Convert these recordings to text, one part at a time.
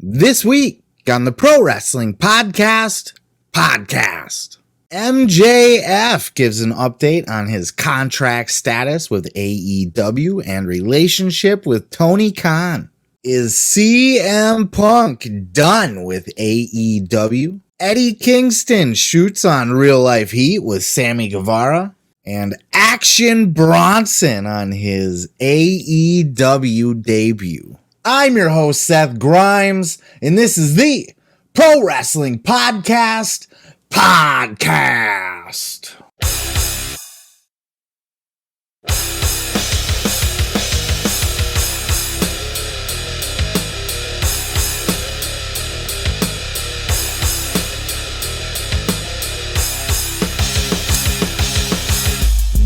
This week on the Pro Wrestling Podcast, MJF gives an update on his contract status with AEW and relationship with Tony Khan. Is CM Punk done with AEW? Eddie Kingston shoots on Real Life Heat with Sammy Guevara. And Action Bronson on his AEW debut. I'm your host, Seth Grimes, and this is the Pro Wrestling Podcast.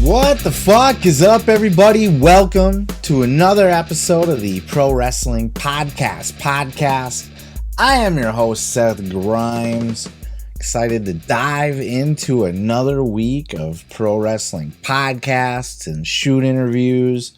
What the fuck is up, everybody? Welcome to another episode of the Pro Wrestling Podcast. I am your host, Seth Grimes. Excited to dive into another week of pro wrestling podcasts and shoot interviews.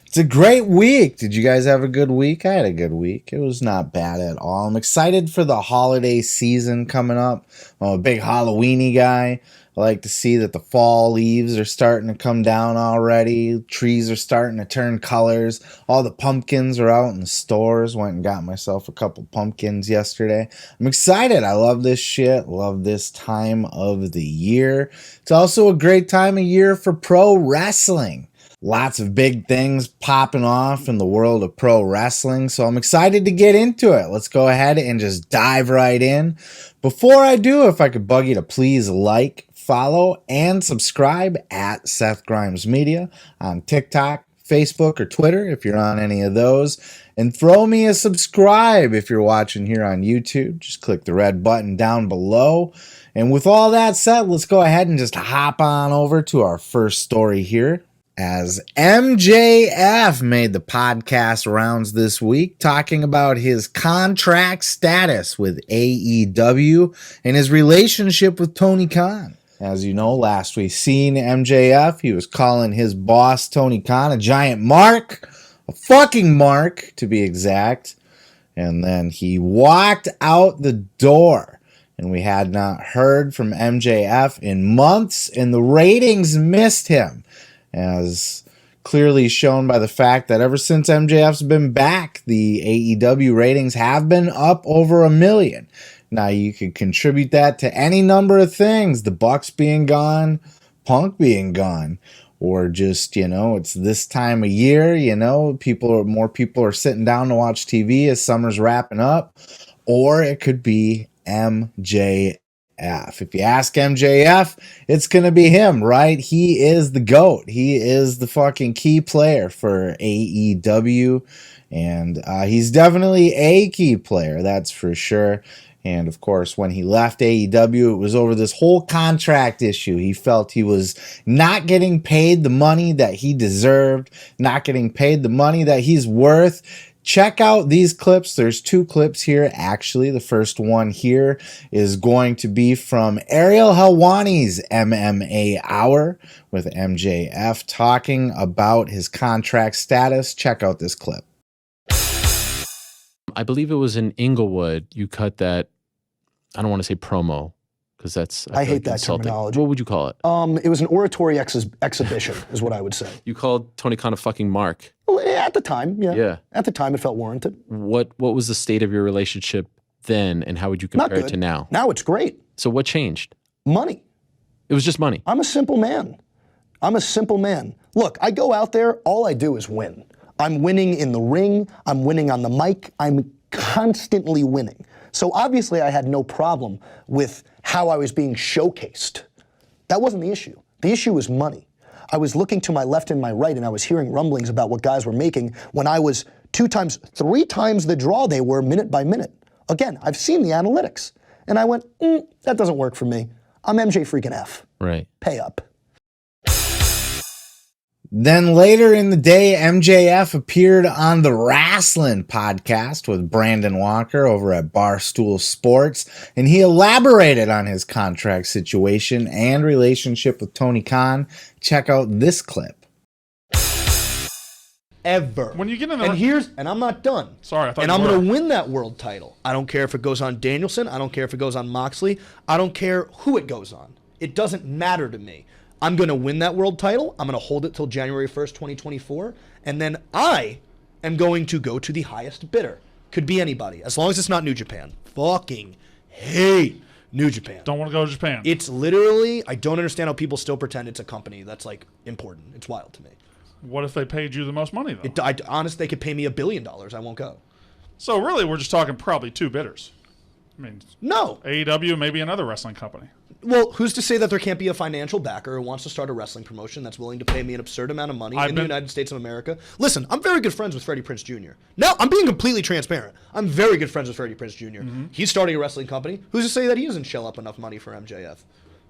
It's a great week. Did you guys have a good week? I had a good week. It was not bad at all. I'm excited for the holiday season coming up. I'm a big Halloween-y guy. I like to see that the fall leaves are starting to come down already. Trees are starting to turn colors. All the pumpkins are out in the stores. Went and got myself a couple pumpkins yesterday. I'm excited. I love this shit. Love this time of the year. It's also a great time of year for pro wrestling. Lots of big things popping off in the world of pro wrestling, so I'm excited to get into it. Let's go ahead and just dive right in. Before I do, if I could bug you to please like, follow, and subscribe at Seth Grimes Media on TikTok, Facebook, or Twitter if you're on any of those. And throw me a subscribe if you're watching here on YouTube. Just click the red button down below. And with all that said, let's go ahead and just hop on over to our first story here. As MJF made the podcast rounds this week, talking about his contract status with AEW and his relationship with Tony Khan. As you know, last we seen MJF, he was calling his boss, Tony Khan, a giant mark, a fucking mark to be exact. And then he walked out the door, and we had not heard from MJF in months, and the ratings missed him, as clearly shown by the fact that ever since MJF's been back, the AEW ratings have been up over 1 million. Now, you could contribute that to any number of things, the Bucks being gone, Punk being gone, or just, it's this time of year, more people are sitting down to watch TV as summer's wrapping up, or it could be MJF. If you ask MJF, it's going to be him, right? He is the GOAT. He is the fucking key player for AEW, and he's definitely a key player, that's for sure. And of course, when he left AEW, it was over this whole contract issue. He felt he was not getting paid the money that he deserved, not getting paid the money that he's worth. Check out these clips. There's 2 clips here, actually. The first one here is going to be from Ariel Helwani's MMA Hour with MJF talking about his contract status. Check out this clip. I believe it was in Inglewood. You cut that, I don't want to say promo, because I hate that terminology. What would you call it? It was an oratory exhibition, is what I would say. You called Tony Khan a fucking mark. Well, at the time, yeah. Yeah. At the time, it felt warranted. What was the state of your relationship then, and how would you compare it to now? Now it's great. So what changed? Money. It was just money. I'm a simple man. Look, I go out there, all I do is win. I'm winning in the ring. I'm winning on the mic. I'm constantly winning. So obviously I had no problem with how I was being showcased. That wasn't the issue. The issue was money. I was looking to my left and my right, and I was hearing rumblings about what guys were making when I was 3 times the draw they were minute by minute. Again, I've seen the analytics. And I went, that doesn't work for me. I'm MJ freaking F. Right. Pay up. Then later in the day, MJF appeared on the Wrestling Podcast with Brandon Walker over at Barstool Sports, and he elaborated on his contract situation and relationship with Tony Khan. Check out this clip. Ever. When you get in the and I'm not done. Sorry, I thought and you I'm were. going to win that world title. I don't care if it goes on Danielson. I don't care if it goes on Moxley. I don't care who it goes on. It doesn't matter to me. I'm going to win that world title. I'm going to hold it till January 1st, 2024. And then I am going to go to the highest bidder. Could be anybody, as long as it's not New Japan. Fucking hate New Japan. Don't want to go to Japan. It's literally, I don't understand how people still pretend it's a company that's like important. It's wild to me. What if they paid you the most money, though? Honestly, they could pay me $1 billion. I won't go. So really, we're just talking probably two bidders. I mean, no. AEW, maybe another wrestling company. Well, who's to say that there can't be a financial backer who wants to start a wrestling promotion that's willing to pay me an absurd amount of money in the United States of America? Listen, I'm very good friends with Freddie Prinze Jr. Now, I'm being completely transparent. I'm very good friends with Freddie Prinze Jr. Mm-hmm. He's starting a wrestling company. Who's to say that he doesn't shell up enough money for MJF?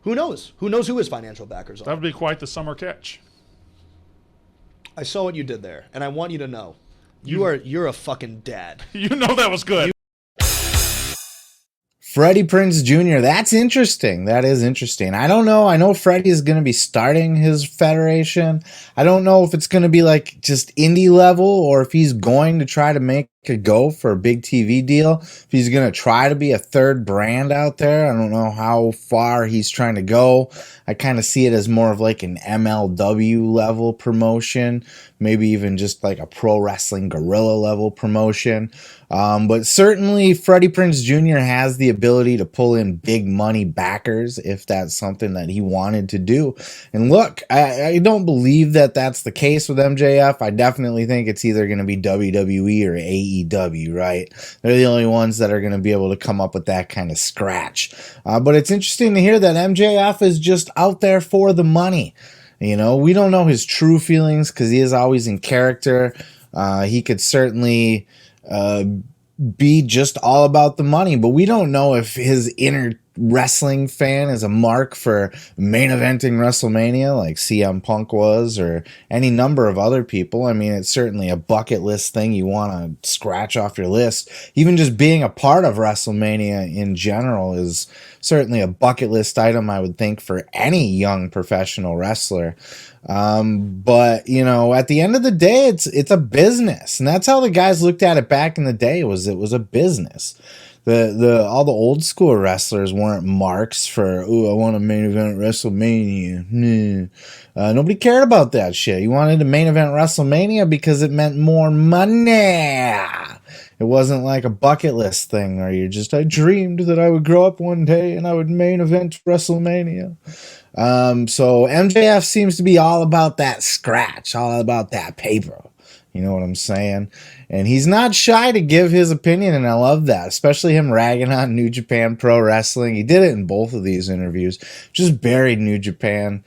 Who knows? Who knows who his financial backers are? That would be quite the summer catch. I saw what you did there, and I want you to know, you're a fucking dad. You know that was good. Freddie Prinze Jr., that's interesting. That is interesting. I don't know. I know Freddie is going to be starting his federation. I don't know if it's going to be like just indie level or if he's going to try to make a go for a big TV deal. If he's going to try to be a third brand out there. I don't know how far he's trying to go. I kind of see it as more of like an MLW level promotion, maybe even just like a pro wrestling guerrilla level promotion. But certainly Freddie Prinze Jr. has the ability to pull in big money backers if that's something that he wanted to do. And look, I don't believe that that's the case with MJF. I definitely think it's either going to be WWE or AEW, right? They're the only ones that are going to be able to come up with that kind of scratch. But it's interesting to hear that MJF is just out there for the money. You know, we don't know his true feelings because he is always in character. He could certainly be just all about the money, but we don't know if his inner wrestling fan is a mark for main eventing WrestleMania like CM Punk was or any number of other people. I mean, it's certainly a bucket list thing you want to scratch off your list. Even just being a part of WrestleMania in general is certainly a bucket list item, I would think, for any young professional wrestler. But you know, at the end of the day, it's a business, and that's how the guys looked at it back in the day. It was a business. All the old school wrestlers weren't marks for, I want to main event WrestleMania. Nobody cared about that shit. You wanted to main event WrestleMania because it meant more money. It wasn't like a bucket list thing where I dreamed that I would grow up one day and I would main event WrestleMania. So MJF seems to be all about that scratch, all about that paper. You know what I'm saying? And he's not shy to give his opinion, and I love that, especially him ragging on New Japan Pro Wrestling. He did it in both of these interviews, just buried New Japan.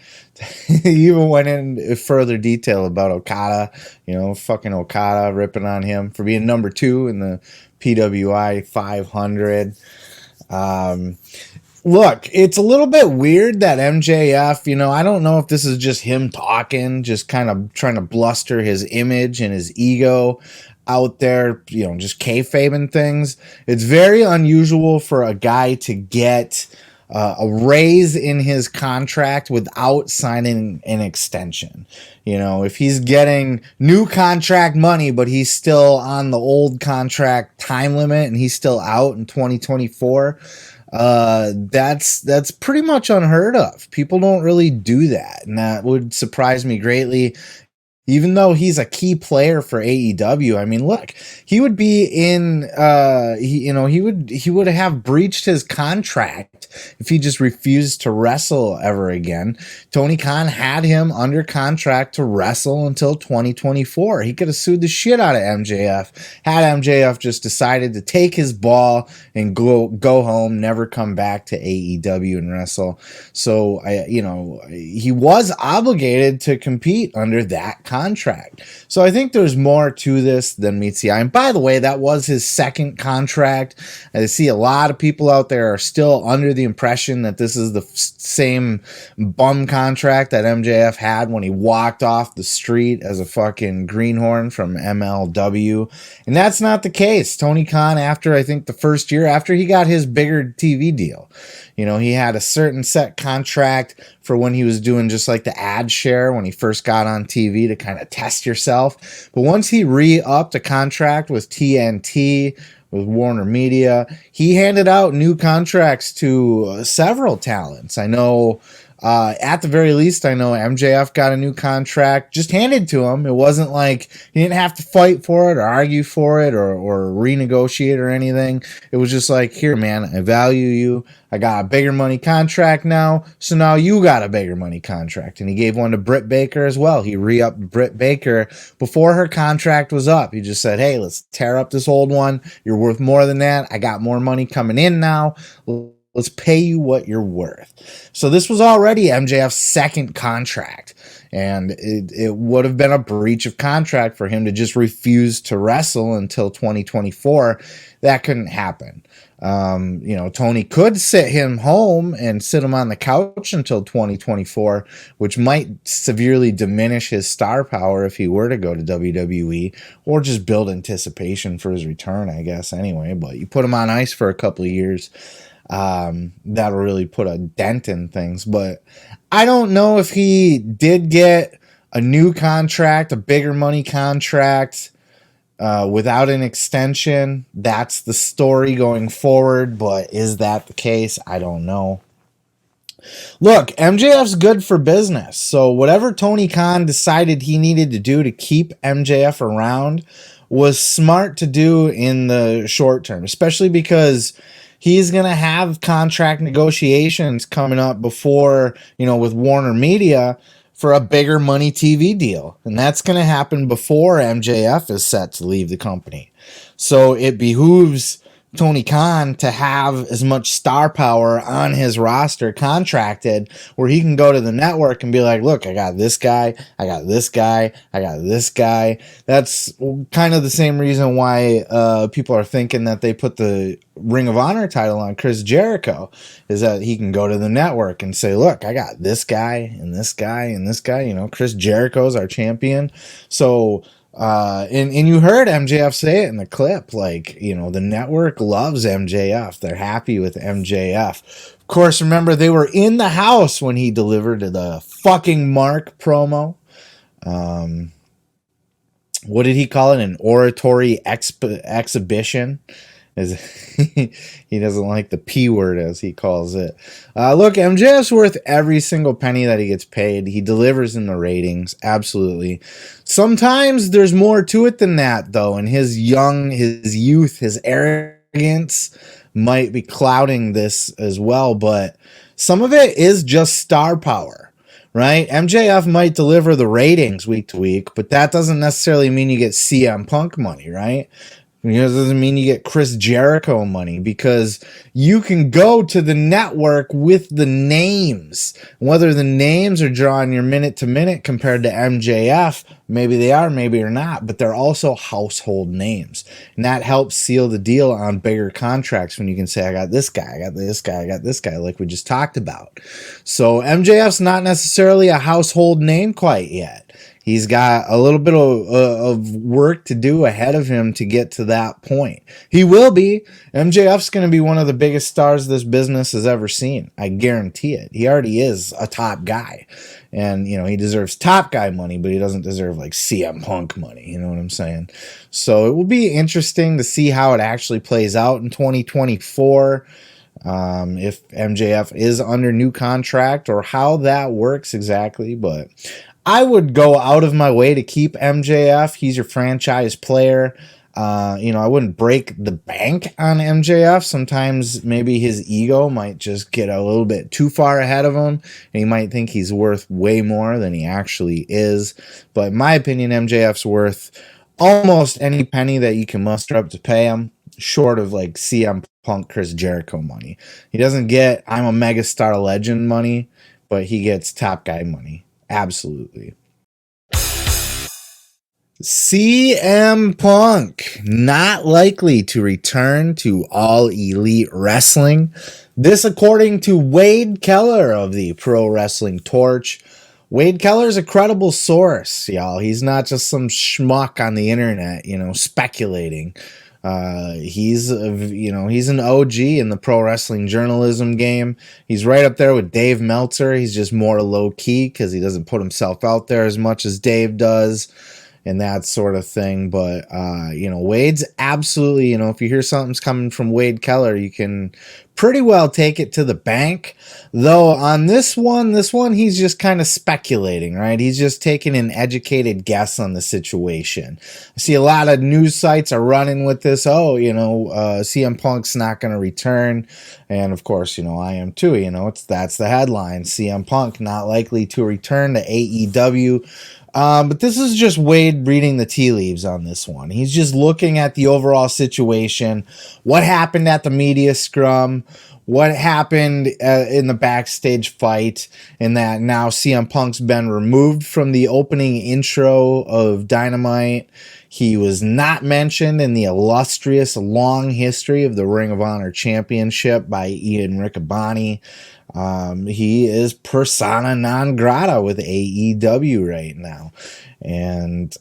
He even went in further detail about Okada, you know, fucking Okada, ripping on him for being number 2 in the PWI 500. Look, it's a little bit weird that MJF, you know, I don't know if this is just him talking, just kind of trying to bluster his image and his ego out there, you know, just kayfabing things. It's very unusual for a guy to get a raise in his contract without signing an extension. You know, if he's getting new contract money, but he's still on the old contract time limit and he's still out in 2024, that's pretty much unheard of. People don't really do that, and that would surprise me greatly. Even though he's a key player for AEW, I mean, look, he would be in, he would have breached his contract if he just refused to wrestle ever again. Tony Khan had him under contract to wrestle until 2024. He could have sued the shit out of MJF had MJF just decided to take his ball and go home, never come back to AEW and wrestle. So he was obligated to compete under that contract. So I think there's more to this than meets the eye. And by the way, that was his second contract. I see a lot of people out there are still under the impression that this is the same bum contract that MJF had when he walked off the street as a fucking greenhorn from MLW. And that's not the case. Tony Khan, after I think the first year, after he got his bigger TV deal, you know, he had a certain set contract for when he was doing just like the ad share when he first got on TV to kind of test yourself. But once he re-upped a contract with TNT, with Warner Media, he handed out new contracts to several talents. I know, at the very least, I know MJF got a new contract just handed to him. It wasn't like he didn't have to fight for it or argue for it or renegotiate or anything. It was just like, here, man, I value you. I got a bigger money contract now, so now you got a bigger money contract. And he gave one to Britt Baker as well. He re-upped Britt Baker before her contract was up. He just said, hey, let's tear up this old one. You're worth more than that. I got more money coming in now. Let's pay you what you're worth. So this was already MJF's second contract. And it would have been a breach of contract for him to just refuse to wrestle until 2024. That couldn't happen. Tony could sit him home and sit him on the couch until 2024, which might severely diminish his star power if he were to go to WWE, or just build anticipation for his return, I guess, anyway. But you put him on ice for a couple of years, that'll really put a dent in things. But I don't know if he did get a new contract, a bigger money contract, without an extension. That's the story going forward, but is that the case? I don't know. Look, MJF's good for business, so whatever Tony Khan decided he needed to do to keep MJF around was smart to do in the short term, especially because he's going to have contract negotiations coming up before, with Warner Media for a bigger money TV deal. And that's going to happen before MJF is set to leave the company. So it behooves Tony Khan to have as much star power on his roster contracted where he can go to the network and be like, look, I got this guy, I got this guy, I got this guy. That's kind of the same reason why people are thinking that they put the Ring of Honor title on Chris Jericho, is that he can go to the network and say, look, I got this guy and this guy and this guy. Chris Jericho's our champion. So and you heard MJF say it in the clip, the network loves MJF. They're happy with MJF. Of course, remember, they were in the house when he delivered the fucking Mark promo. What did he call it? An oratory exhibition. He doesn't like the P word, as he calls it. Look, MJF's worth every single penny that he gets paid. He delivers in the ratings, absolutely. Sometimes there's more to it than that, though, and his youth, his arrogance might be clouding this as well, but some of it is just star power, right? MJF might deliver the ratings week to week, but that doesn't necessarily mean you get CM Punk money, right? It doesn't mean you get Chris Jericho money, because you can go to the network with the names. Whether the names are drawing your minute to minute compared to MJF, maybe they are, maybe they're not, but they're also household names. And that helps seal the deal on bigger contracts when you can say, I got this guy, I got this guy, I got this guy, like we just talked about. So MJF's not necessarily a household name quite yet. He's got a little bit of work to do ahead of him to get to that point. He will be. MJF's going to be one of the biggest stars this business has ever seen. I guarantee it. He already is a top guy. And, he deserves top guy money, but he doesn't deserve like CM Punk money. You know what I'm saying? So it will be interesting to see how it actually plays out in 2024. If MJF is under new contract or how that works exactly, but I would go out of my way to keep MJF. He's your franchise player. I wouldn't break the bank on MJF. Sometimes maybe his ego might just get a little bit too far ahead of him, and he might think he's worth way more than he actually is. But in my opinion, MJF's worth almost any penny that you can muster up to pay him, short of like CM Punk, Chris Jericho money. He doesn't get I'm a megastar legend money, but he gets top guy money. Absolutely. CM Punk not likely to return to All Elite Wrestling. This according to Wade Keller of the Pro Wrestling Torch. Wade Keller's a credible source, y'all. He's not just some schmuck on the internet, speculating. He's an OG in the pro wrestling journalism game. He's right up there with Dave Meltzer. He's just more low key because he doesn't put himself out there as much as Dave does and that sort of thing. But Wade's absolutely, if you hear something's coming from Wade Keller, you can pretty well take it to the bank. Though on this one he's just kind of speculating, right? He's just taking an educated guess on the situation. I see a lot of news sites are running with this. CM Punk's not going to return, and of course, I am too. That's the headline: CM Punk not likely to return to AEW. But this is just Wade reading the tea leaves on this one. He's just looking at the overall situation, what happened at the media scrum, what happened in the backstage fight, and that now CM Punk's been removed from the opening intro of Dynamite. He was not mentioned in the illustrious long history of the Ring of Honor Championship by Ian Riccaboni. He is persona non grata with AEW right now. And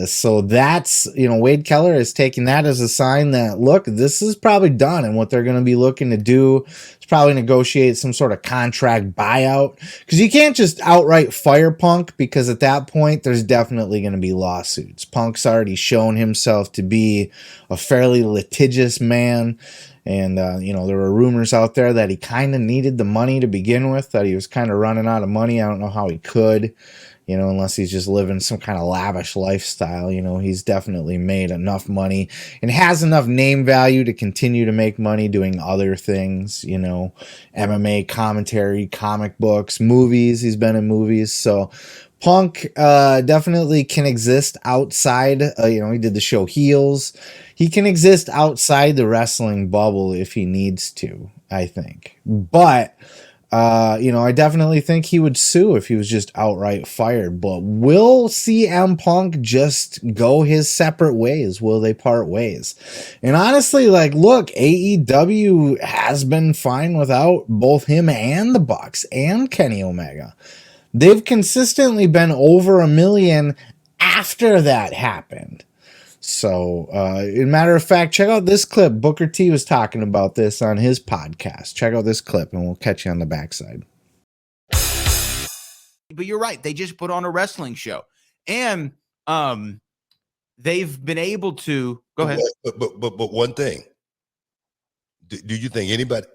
so that's, Wade Keller is taking that as a sign that, look, this is probably done. And what they're going to be looking to do is probably negotiate some sort of contract buyout. Because you can't just outright fire Punk, because at that point, there's definitely going to be lawsuits. Punk's already shown himself to be a fairly litigious man. And, there were rumors out there that he kind of needed the money to begin with, that he was kind of running out of money. I don't know how he could, unless he's just living some kind of lavish lifestyle. He's definitely made enough money and has enough name value to continue to make money doing other things, MMA commentary, comic books, movies. He's been in movies. So Punk definitely can exist outside. He did the show Heels. He can exist outside the wrestling bubble if he needs to, I think. But, I definitely think he would sue if he was just outright fired. But will CM Punk just go his separate ways? Will they part ways? And honestly, look, AEW has been fine without both him and the Bucks and Kenny Omega. They've consistently been over $1 million after that happened. So, as a matter of fact, check out this clip. Booker T was talking about this on his podcast. Check out this clip and we'll catch you on the backside. But you're right. They just put on a wrestling show. And they've been able to... Go ahead. But one thing. Do you think anybody...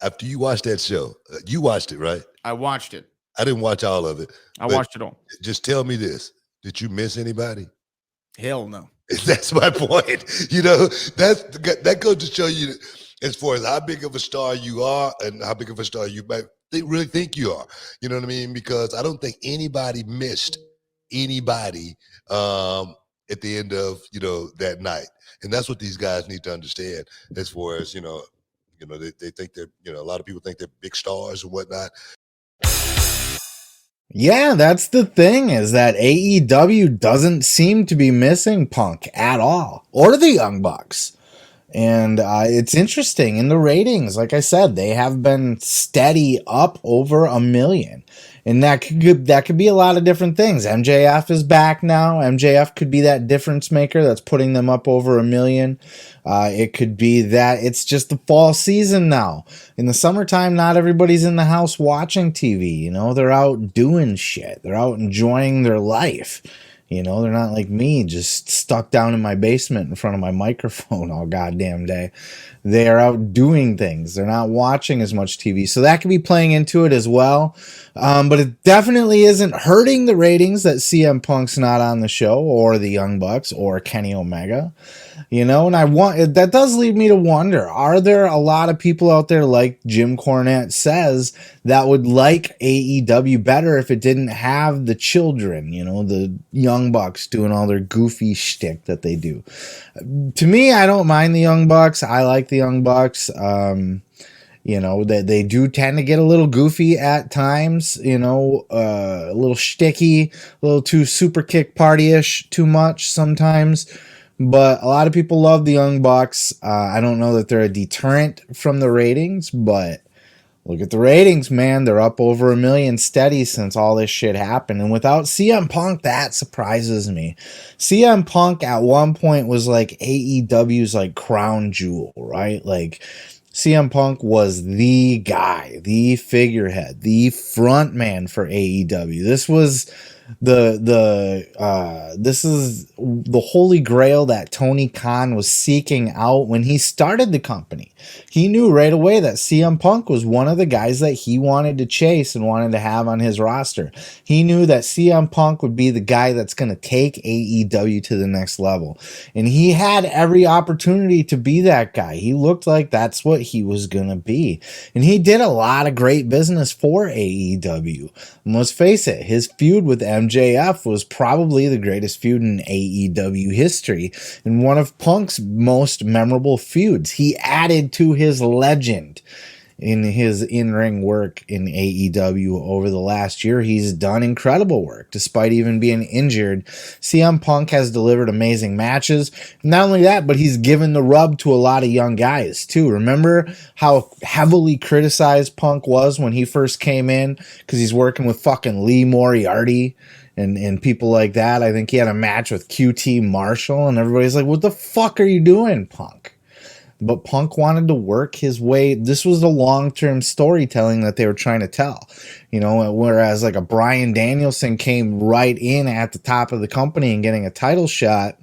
after you watched that show, you watched it, right? I watched it. I didn't watch all of it. I watched it all. Just tell me this. Did you miss anybody? Hell no. That's my point. That goes to show you as far as how big of a star you are and how big of a star you might really think you are. You know what I mean? Because I don't think anybody missed anybody at the end of, that night. And that's what these guys need to understand as far as, they think they're, a lot of people think they're big stars and whatnot. Yeah, that's the thing, is that AEW doesn't seem to be missing Punk at all, or the Young Bucks. And it's interesting in the ratings. Like I said, they have been steady up over 1 million. And that could be a lot of different things. MJF is back now. MJF could be that difference maker that's putting them up over 1 million. It could be that it's just the fall season now. In the summertime, not everybody's in the house watching TV. They're out doing shit. They're out enjoying their life. They're not like me, just stuck down in my basement in front of my microphone all goddamn day. They are out doing things. They're not watching as much TV. So that could be playing into it as well. But it definitely isn't hurting the ratings that CM Punk's not on the show, or the Young Bucks, or Kenny Omega. And that does lead me to wonder, are there a lot of people out there, like Jim Cornette says, that would like AEW better if it didn't have the children, the Young Bucks doing all their goofy shtick that they do? To me, I don't mind the Young Bucks. I like the Young Bucks. They do tend to get a little goofy at times, a little shticky, a little too super kick party-ish too much sometimes. But a lot of people love the Young Bucks. I don't know that they're a deterrent from the ratings, but Look at the ratings, man. They're up over 1 million steady since all this shit happened. And without CM Punk, that surprises me. CM Punk at one point was like AEW's like crown jewel, right? Like CM Punk was the guy, the figurehead, the front man for AEW. This was this is the holy grail that Tony Khan was seeking out when he started the company. He knew right away that CM Punk was one of the guys that he wanted to chase and wanted to have on his roster. He knew that CM Punk would be the guy that's going to take AEW to the next level. And he had every opportunity to be that guy. He looked like that's what he was going to be. And he did a lot of great business for AEW. And let's face it, his feud with MJF was probably the greatest feud in AEW history and one of Punk's most memorable feuds. He added to his legend in his in-ring work in AEW over the last year. He's done incredible work despite even being injured. CM Punk has delivered amazing matches. Not only that, but he's given the rub to a lot of young guys too. Remember how heavily criticized Punk was when he first came in because he's working with fucking Lee Moriarty and people like that. I think he had a match with QT Marshall and everybody's like, what the fuck are you doing, Punk? But Punk wanted to work his way. This was the long-term storytelling that they were trying to tell, you know, whereas like a Bryan Danielson came right in at the top of the company and getting a title shot.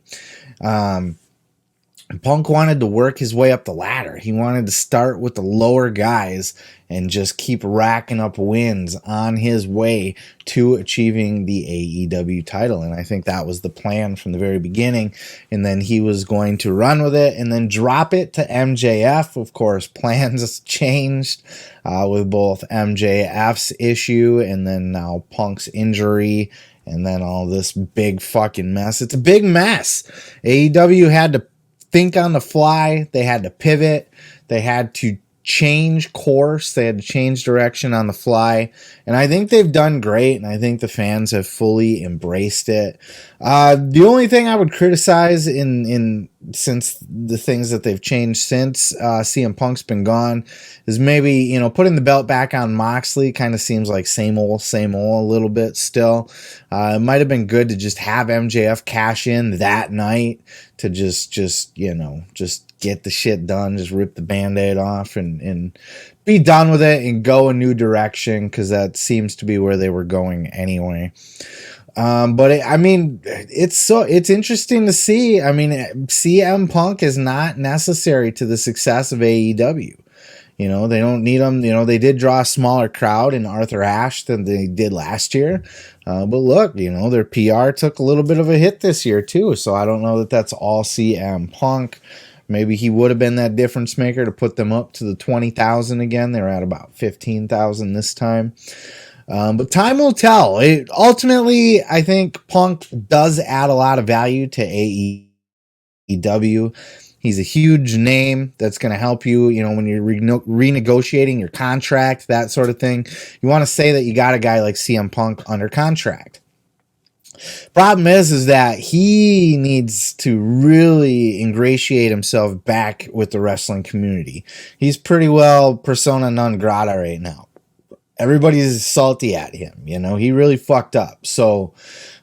Punk wanted to work his way up the ladder. He wanted to start with the lower guys and just keep racking up wins on his way to achieving the AEW title. And I think that was the plan from the very beginning. And then he was going to run with it and then drop it to MJF. Of course, plans changed with both MJF's issue and then now Punk's injury and then all this big fucking mess. It's a big mess. AEW had to think on the fly. They had to pivot. They had to change course. They had to change direction on the fly. And I think they've done great. And I think the fans have fully embraced it. The only thing I would criticize in since the things that they've changed since CM Punk's been gone is maybe, you know, putting the belt back on Moxley kind of seems like same old a little bit still. It might have been good to just have MJF cash in that night to just you know, just get the shit done, just rip the Band-Aid off and be done with it and go a new direction because that seems to be where they were going anyway. But it's interesting to see. I mean, CM Punk is not necessary to the success of AEW. You know, they don't need him. You know, they did draw a smaller crowd in Arthur Ashe than they did last year. But look, you know, their PR took a little bit of a hit this year too. So I don't know that that's all CM Punk. Maybe he would have been that difference maker to put them up to the 20,000 again. They're at about 15,000 this time. But time will tell. Ultimately, I think Punk does add a lot of value to AEW. He's a huge name that's going to help you, you know, when you're renegotiating your contract, that sort of thing. You want to say that you got a guy like CM Punk under contract. Problem is that he needs to really ingratiate himself back with the wrestling community. He's pretty well persona non grata right now. Everybody's salty at him, you know, he really fucked up. So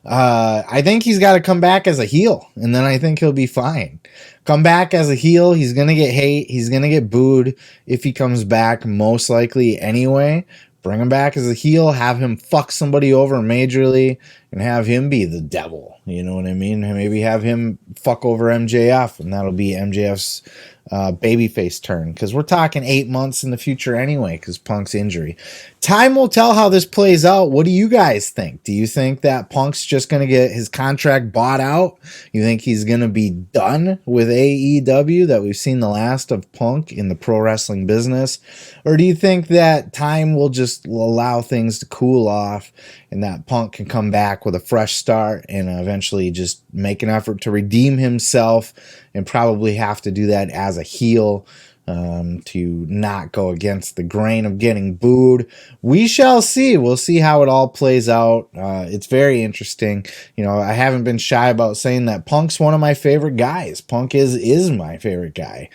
I think he's got to come back as a heel, and then I think he'll be fine. Come back as a heel, he's going to get hate, he's going to get booed if he comes back, most likely anyway. Bring him back as a heel, have him fuck somebody over majorly, and have him be the devil. You know what I mean? Maybe have him fuck over MJF, and that'll be MJF's babyface turn. Because we're talking 8 months in the future anyway, because Punk's injury. Time will tell how this plays out. What do you guys think? Do you think that Punk's just going to get his contract bought out? You think he's going to be done with AEW, that we've seen the last of Punk in the pro wrestling business? Or do you think that time will just allow things to cool off and that Punk can come back with a fresh start and eventually just make an effort to redeem himself and probably have to do that as a heel to not go against the grain of getting booed? We shall see. We'll see how it all plays out. It's very interesting. You know, I haven't been shy about saying that Punk's one of my favorite guys. Punk is my favorite guy.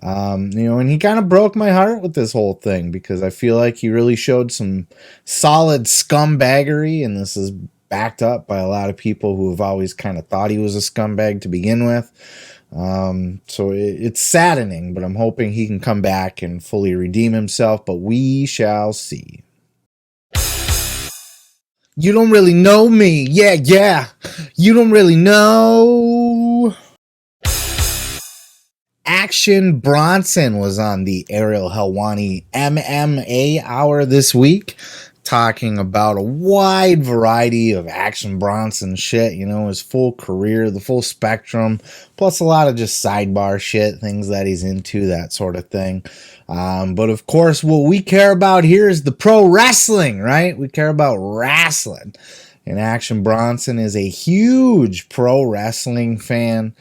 And he kind of broke my heart with this whole thing because I feel like he really showed some solid scumbaggery, and this is backed up by a lot of people who have always kind of thought he was a scumbag to begin with. So it's saddening, but I'm hoping he can come back and fully redeem himself, but we shall see. You don't really know me. Yeah. You don't really know. Action Bronson was on the Ariel Helwani MMA Hour this week, talking about a wide variety of Action Bronson shit, his full career, the full spectrum, plus a lot of just sidebar shit, things that he's into, that sort of thing. But of course, what we care about here is the pro wrestling, right? We care about wrestling. And Action Bronson is a huge pro wrestling fan.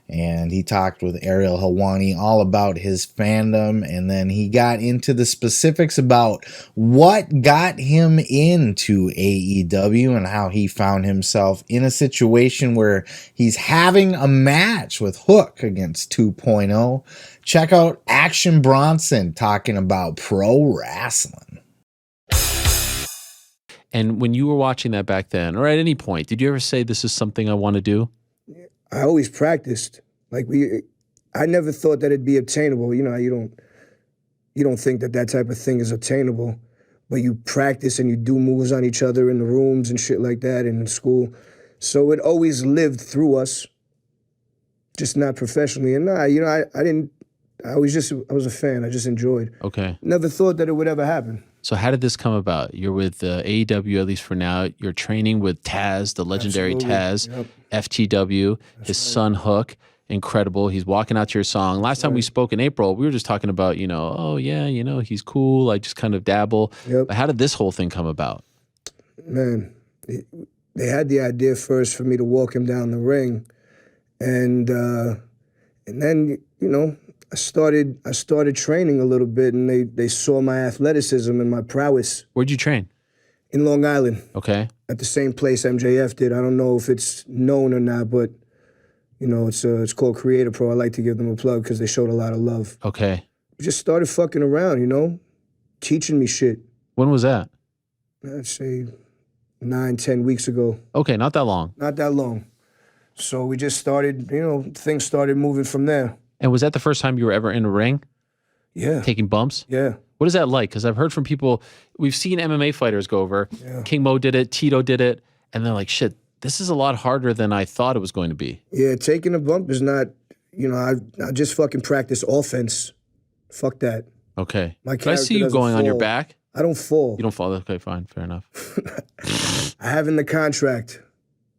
And he talked with Ariel Helwani all about his fandom, and then he got into the specifics about what got him into AEW and how he found himself in a situation where he's having a match with Hook against 2.0. Check out Action Bronson talking about pro wrestling. And when you were watching that back then, or at any point, did you ever say, this is something I want to do? I always practiced. I never thought that it'd be obtainable. You don't think that type of thing is obtainable, but you practice and you do moves on each other in the rooms and shit like that and in school. So it always lived through us, just not professionally. And I was a fan. I just enjoyed. Okay. Never thought that it would ever happen. So how did this come about? You're with AEW, at least for now. You're training with Taz, the legendary Taz, yep. FTW, his son Hook, incredible. He's walking out to your song. Last time we spoke in April, we were just talking about, he's cool. I just kind of dabble. Yep. But how did this whole thing come about? Man, they had the idea first for me to walk him down the ring. And then, I started training a little bit, and they saw my athleticism and my prowess. Where'd you train? In Long Island. Okay. At the same place MJF did. I don't know if it's known or not, but it's called Creator Pro. I like to give them a plug because they showed a lot of love. Okay. We just started fucking around, teaching me shit. When was that? I'd say 9-10 weeks ago. Okay, not that long. Not that long. So we just started, things started moving from there. And was that the first time you were ever in a ring? Yeah. Taking bumps? Yeah. What is that like? Because I've heard from people, we've seen MMA fighters go over. Yeah. King Mo did it, Chito did it, and they're like, shit, this is a lot harder than I thought it was going to be. Yeah, taking a bump is not, I just fucking practice offense. Fuck that. Okay. My But I see you going on your back. I don't fall. You don't fall? Okay, fine, fair enough. I have in the contract.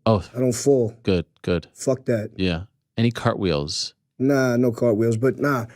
Oh. I don't fall. Good. Fuck that. Yeah. Any cartwheels? Nah, no cartwheels, but nah.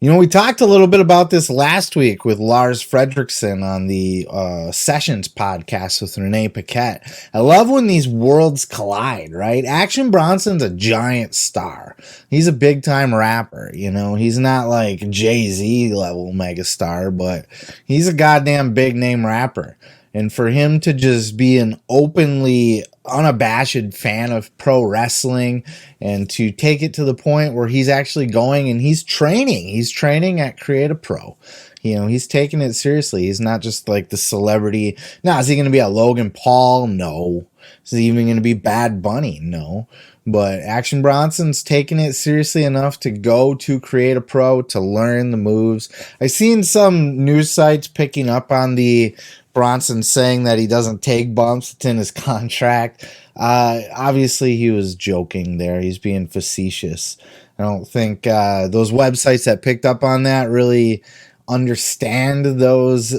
We talked a little bit about this last week with Lars Fredrickson on the Sessions podcast with Renee Paquette. I love when these worlds collide, right? Action Bronson's a giant star. He's a big-time rapper, He's not like Jay-Z level megastar, but he's a goddamn big-name rapper. And for him to just be an openly unabashed fan of pro wrestling and to take it to the point where he's actually going and he's training at Creative Pro. He's taking it seriously. He's not just like the celebrity. Now, is he going to be a Logan Paul? No. Is he even going to be Bad Bunny? No. But Action Bronson's taking it seriously enough to go to Creative Pro to learn the moves. I've seen some news sites picking up on the Bronson saying that he doesn't take bumps. It's in his contract. Obviously, he was joking there. He's being facetious. I don't think those websites that picked up on that really understand those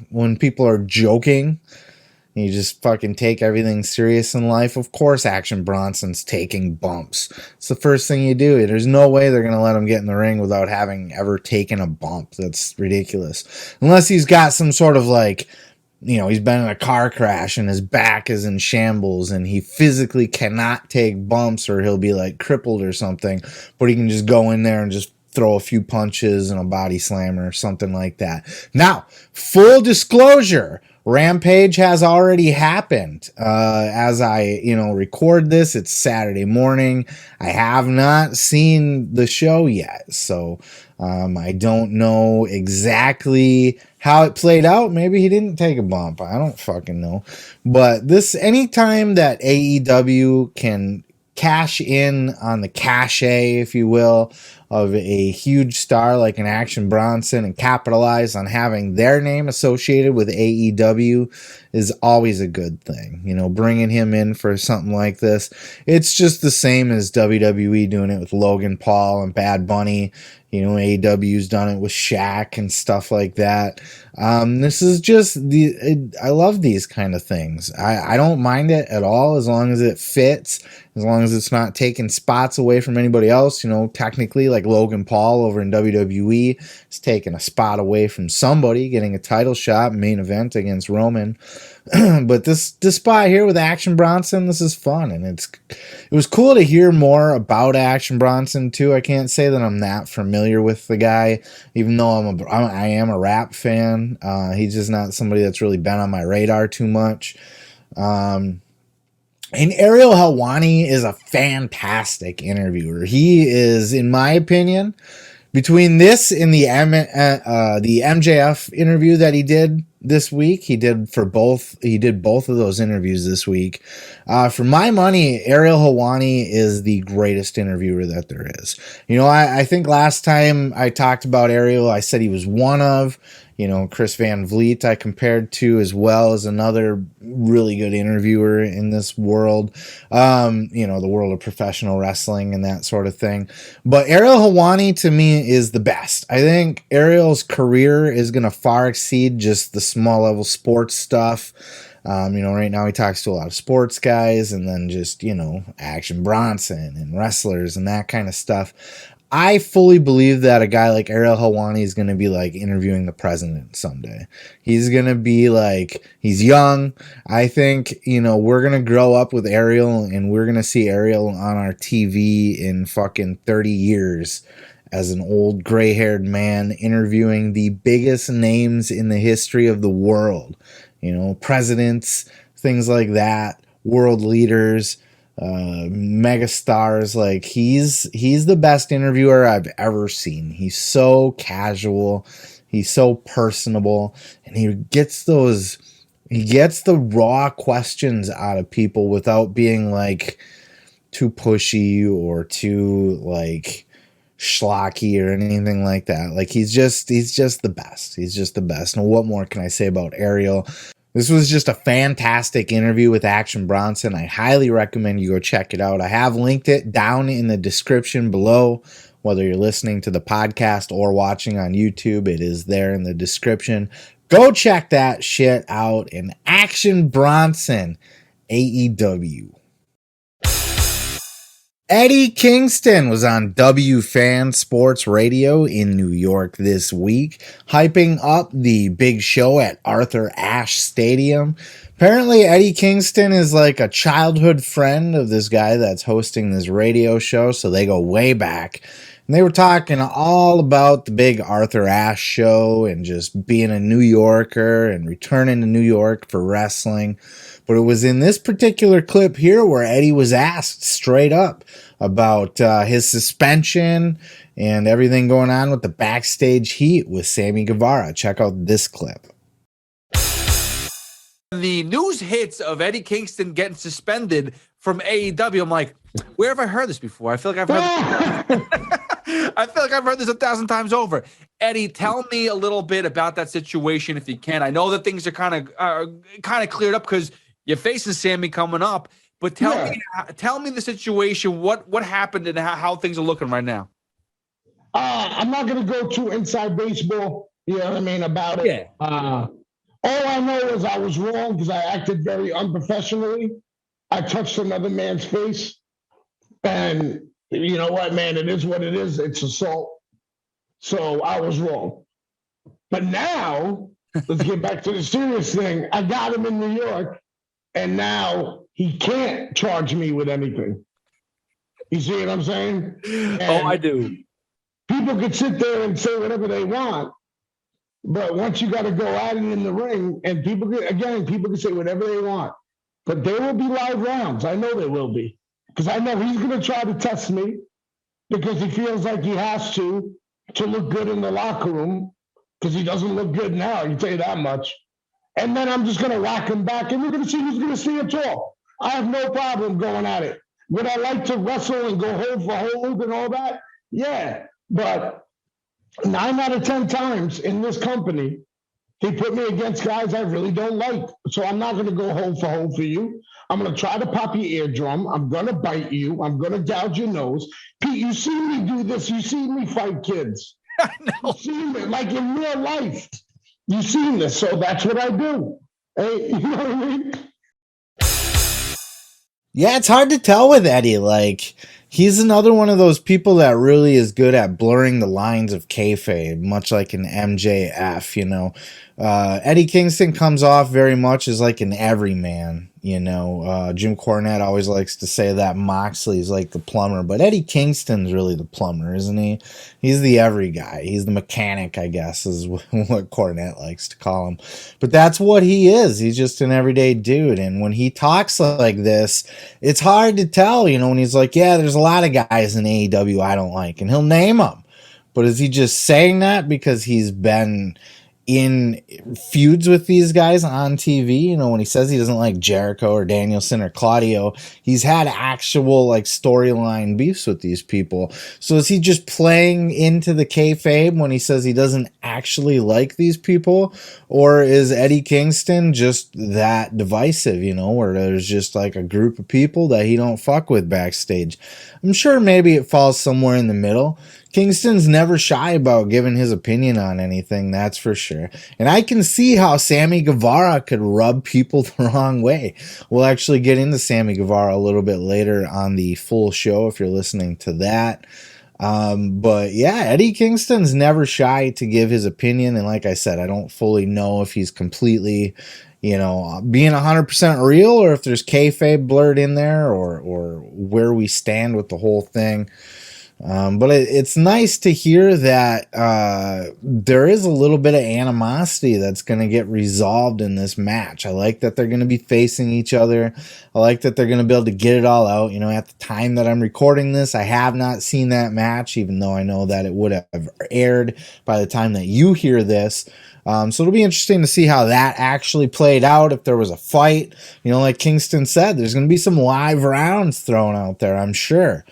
when people are joking. You just fucking take everything serious in life. Of course, Action Bronson's taking bumps. It's the first thing you do. There's no way they're going to let him get in the ring without having ever taken a bump. That's ridiculous. Unless he's got some sort of he's been in a car crash and his back is in shambles and he physically cannot take bumps or he'll be crippled or something. But he can just go in there and just throw a few punches and a body slam or something like that. Now, full disclosure, Rampage has already happened. As I, record this, it's Saturday morning. I have not seen the show yet, so I don't know exactly how it played out. Maybe he didn't take a bump. I don't fucking know. But anytime that AEW can cash in on the cachet, if you will, of a huge star like an Action Bronson and capitalize on having their name associated with AEW is always a good thing. Bringing him in for something like this, it's just the same as WWE doing it with Logan Paul and Bad Bunny. AEW's done it with Shaq and stuff like that. This is just I love these kind of things. I don't mind it at all as long as it fits, as long as it's not taking spots away from anybody else. Technically, like Logan Paul over in WWE is taking a spot away from somebody, getting a title shot, main event against Roman. But this spot here with Action Bronson, this is fun, and it was cool to hear more about Action Bronson too. I can't say that I'm that familiar with the guy, even though I am a rap fan. He's just not somebody that's really been on my radar too much. And Ariel Helwani is a fantastic interviewer. He is, in my opinion, between this and the MJF interview that he did this week, he did both of those interviews this week. For my money, Ariel Helwani is the greatest interviewer that there is. I think last time I talked about Ariel, I said he was one of, Chris Van Vliet I compared to, as well as another really good interviewer in this world, the world of professional wrestling and that sort of thing. But Ariel Helwani to me is the best. I think Ariel's career is going to far exceed just the small level sports stuff. Right now he talks to a lot of sports guys and then just, Action Bronson and wrestlers and that kind of stuff. I fully believe that a guy like Ariel Helwani is going to be like interviewing the president someday. He's going to be like, he's young. I think, we're going to grow up with Ariel and we're going to see Ariel on our TV in fucking 30 years as an old gray-haired man interviewing the biggest names in the history of the world. Presidents, things like that, world leaders, mega stars. Like he's the best interviewer I've ever seen. He's so casual, he's so personable, and he gets the raw questions out of people without being like too pushy or too like schlocky or anything like that. Like he's just the best. He's just the best. And what more can I say about Ariel? This was just a fantastic interview with Action Bronson. I highly recommend you go check it out. I have linked it down in the description below. Whether you're listening to the podcast or watching on YouTube, it is there in the description. Go check that shit out. And Action Bronson, AEW. Eddie Kingston was on WFAN Sports Radio in New York this week, hyping up the big show at Arthur Ashe Stadium. Apparently, Eddie Kingston is like a childhood friend of this guy that's hosting this radio show, so they go way back. And they were talking all about the big Arthur Ashe show and just being a New Yorker and returning to New York for wrestling. But it was in this particular clip here where Eddie was asked straight up about his suspension and everything going on with the backstage heat with Sammy Guevara. Check out this clip. The news hits of Eddie Kingston getting suspended from AEW. I'm like, where have I heard this before? I feel like I've heard I feel like I've heard this 1,000 times over. Eddie, tell me a little bit about that situation if you can. I know that things are kind of cleared up because you're facing Sammy coming up, but tell me the situation. What happened and how things are looking right now? I'm not going to go too inside baseball. You know what I mean about it. Yeah. All I know is I was wrong because I acted very unprofessionally. I touched another man's face, and you know what, man? It is what it is. It's assault. So I was wrong. But now, let's get back to the serious thing. I got him in New York, and now he can't charge me with anything. You see what I'm saying? And I do. People could sit there and say whatever they want, But once you got to go at it in the ring, and people can say whatever they want, but there will be live rounds. I know there will be, because I know he's going to try to test me because he feels like he has to look good in the locker room, because he doesn't look good now. I can tell you that much. And then I'm just going to whack him back, and we're going to see who's going to see it tall. I have no problem going at it. Would I like to wrestle and go hold for hold and all that? Yeah, but 9 out of 10 times in this company, he put me against guys I really don't like. So I'm not going to go hold for you. I'm going to try to pop your eardrum. I'm going to bite you. I'm going to gouge your nose. Pete, you see me do this. You see me fight kids. I know. You see me, like in real life. You've seen this, so that's what I do. Hey, you know what I mean? Yeah, it's hard to tell with Eddie. Like, he's another one of those people that really is good at blurring the lines of kayfabe, much like an MJF, you know. Eddie Kingston comes off very much as like an everyman, you know. Jim Cornette always likes to say that Moxley's like the plumber, but Eddie Kingston's really the plumber, isn't he? He's the every guy. He's the mechanic, I guess, is what Cornette likes to call him. But that's what he is. He's just an everyday dude. And when he talks like this, it's hard to tell, you know, when he's like, yeah, there's a lot of guys in AEW I don't like, and he'll name them. But is he just saying that because he's been in feuds with these guys on TV? You know, when he says he doesn't like Jericho or Danielson or Claudio, he's had actual like storyline beefs with these people. So is he just playing into the kayfabe when he says he doesn't actually like these people? Or is Eddie Kingston just that divisive, you know, where there's just like a group of people that he don't fuck with backstage? I'm sure maybe it falls somewhere in the middle. Kingston's never shy about giving his opinion on anything, that's for sure. And I can see how Sammy Guevara could rub people the wrong way. We'll actually get into Sammy Guevara a little bit later on the full show if you're listening to that. But yeah, Eddie Kingston's never shy to give his opinion. And like I said, I don't fully know if he's completely, you know, being 100% real or if there's kayfabe blurred in there or where we stand with the whole thing. But it's nice to hear that there is a little bit of animosity that's going to get resolved in this match. I like that they're going to be facing each other. I like that they're going to be able to get it all out. You know, at the time that I'm recording this, I have not seen that match, even though I know that it would have aired by the time that you hear this. So it'll be interesting to see how that actually played out. If there was a fight, you know, like Kingston said, there's going to be some live rounds thrown out there, I'm sure.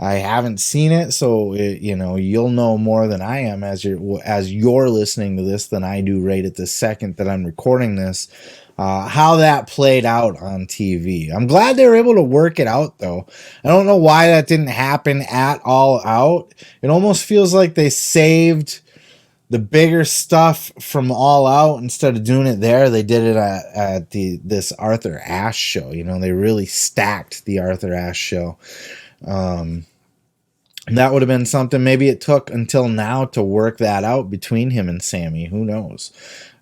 I haven't seen it, so you know, you'll know more than I am as you're listening to this than I do right at the second that I'm recording this. How that played out on TV. I'm glad they were able to work it out, though. I don't know why that didn't happen at All Out. It almost feels like they saved the bigger stuff from All Out instead of doing it there. They did it at this Arthur Ashe show. You know, they really stacked the Arthur Ashe show. That would have been something. Maybe it took until now to work that out between him and Sammy. Who knows?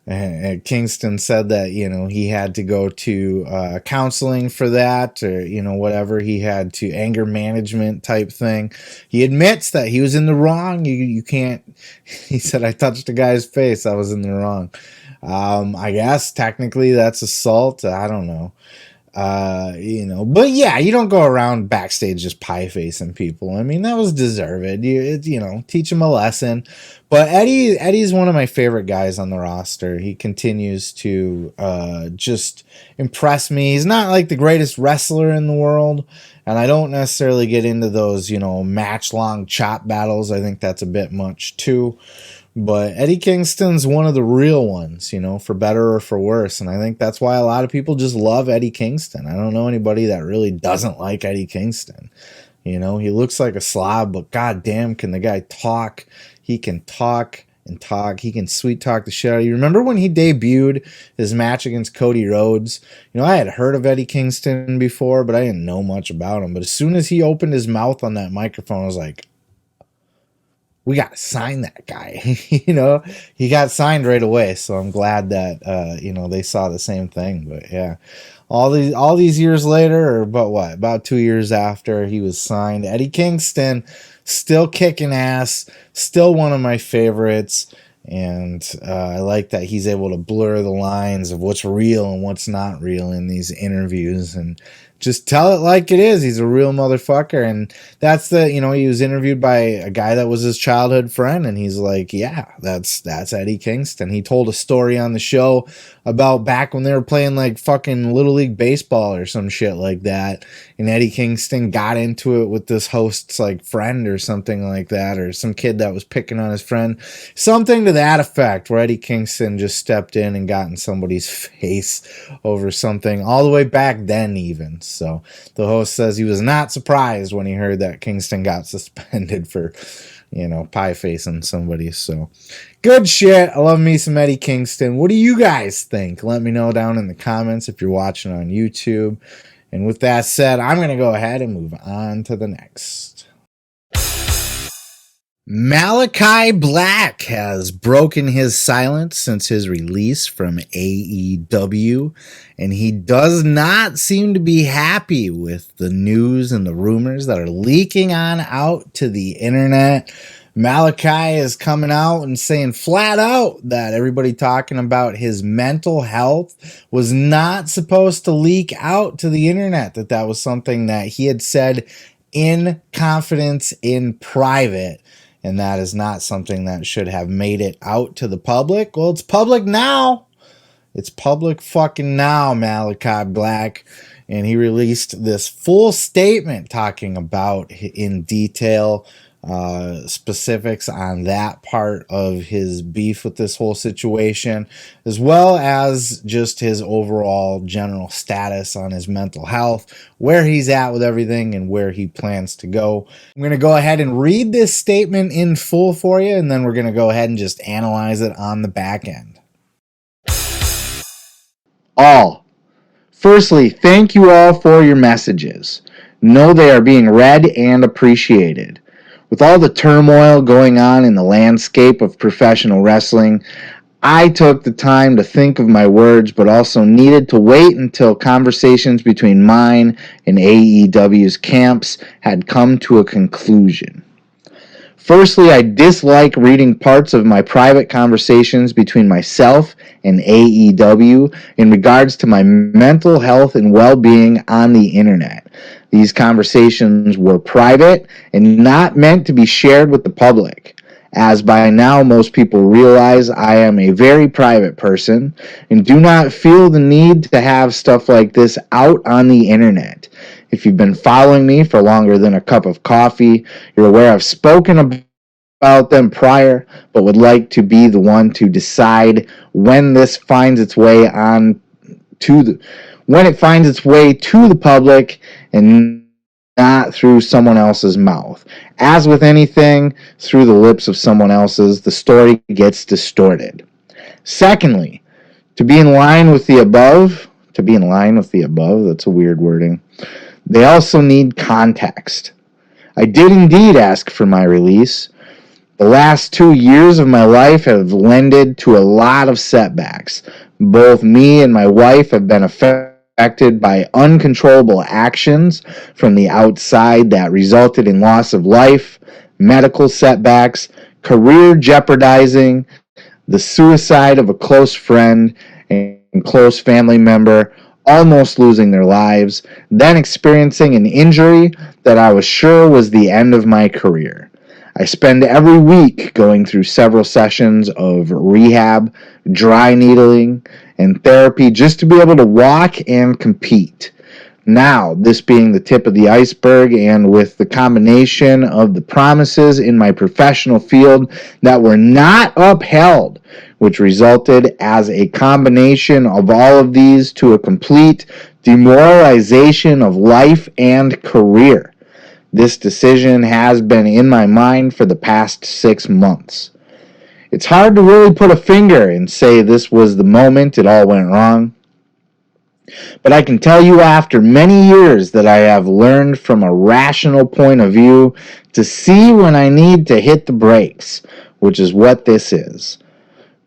Kingston said that, you know, he had to go to counseling for that, or, you know, whatever. He had to anger management type thing. He admits that he was in the wrong. You can't. He said, I touched a guy's face. I was in the wrong. I guess technically that's assault. I don't know. You know, but yeah, you don't go around backstage just pie facing people. I mean, that was deserved. You know, teach him a lesson. But Eddie's one of my favorite guys on the roster. He continues to just impress me. He's not like the greatest wrestler in the world, and I don't necessarily get into those, you know, match long chop battles. I think that's a bit much too. But Eddie Kingston's one of the real ones, you know, for better or for worse. And I think that's why a lot of people just love Eddie Kingston. I don't know anybody that really doesn't like Eddie Kingston. You know, he looks like a slob, but goddamn, can the guy talk? He can talk and talk. He can sweet talk the shit out of you. Remember when he debuted his match against Cody Rhodes? You know, I had heard of Eddie Kingston before, but I didn't know much about him. But as soon as he opened his mouth on that microphone, I was like, we got to sign that guy. You know, he got signed right away. So I'm glad that, you know, they saw the same thing. But yeah, all these years later, or about 2 years after he was signed, Eddie Kingston still kicking ass, still one of my favorites. And I like that he's able to blur the lines of what's real and what's not real in these interviews and just tell it like it is. He's a real motherfucker. And that's he was interviewed by a guy that was his childhood friend. And he's like, yeah, that's Eddie Kingston. He told a story on the show about back when they were playing like fucking Little League Baseball or some shit like that. And Eddie Kingston got into it with this host's like friend or something like that, or some kid that was picking on his friend. Something to that effect, where Eddie Kingston just stepped in and got in somebody's face over something all the way back then even. So the host says he was not surprised when he heard that Kingston got suspended for, pie facing somebody. So good shit. I love me some Eddie Kingston. What do you guys think? Let me know down in the comments if you're watching on YouTube. And with that said, I'm going to go ahead and move on to the next. Malakai Black has broken his silence since his release from AEW, and he does not seem to be happy with the news and the rumors that are leaking on out to the internet. Malakai is coming out and saying flat out that everybody talking about his mental health was not supposed to leak out to the internet, that was something that he had said in confidence in private. And that is not something that should have made it out to the public. Well, it's public now. It's public fucking now, Malakai Black. And he released this full statement talking about in detail specifics on that part of his beef with this whole situation, as well as just his overall general status on his mental health, where he's at with everything and where he plans to go. I'm going to go ahead and read this statement in full for you, and then we're going to go ahead and just analyze it on the back end. Firstly, thank you all for your messages. Know they are being read and appreciated. With all the turmoil going on in the landscape of professional wrestling, I took the time to think of my words, but also needed to wait until conversations between mine and AEW's camps had come to a conclusion. Firstly, I dislike reading parts of my private conversations between myself and AEW in regards to my mental health and well-being on the internet. These conversations were private and not meant to be shared with the public. As by now most people realize, I am a very private person and do not feel the need to have stuff like this out on the internet. If you've been following me for longer than a cup of coffee, you're aware I've spoken about them prior, but would like to be the one to decide when this finds its way when it finds its way to the public and not through someone else's mouth. As with anything, through the lips of someone else's, the story gets distorted. Secondly, to be in line with the above, that's a weird wording, they also need context. I did indeed ask for my release. The last 2 years of my life have lended to a lot of setbacks. Both me and my wife have been affected by uncontrollable actions from the outside that resulted in loss of life, medical setbacks, career jeopardizing, the suicide of a close friend and close family member, almost losing their lives, then experiencing an injury that I was sure was the end of my career. I spend every week going through several sessions of rehab, dry needling, and therapy just to be able to walk and compete. Now, this being the tip of the iceberg, and with the combination of the promises in my professional field that were not upheld, which resulted as a combination of all of these to a complete demoralization of life and career. This decision has been in my mind for the past 6 months. It's hard to really put a finger and say this was the moment it all went wrong. But I can tell you after many years that I have learned from a rational point of view to see when I need to hit the brakes, which is what this is.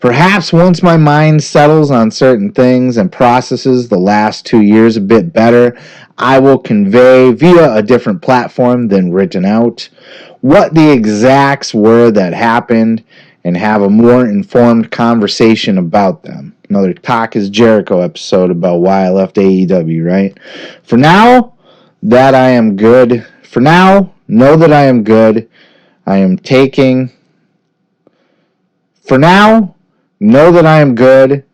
Perhaps once my mind settles on certain things and processes the last 2 years a bit better, I will convey via a different platform than written out what the exacts were that happened and have a more informed conversation about them. Another Talk is Jericho episode about why I left AEW, right? For now, that I am good. For now, know that I am good. I am taking. For now, know that I am good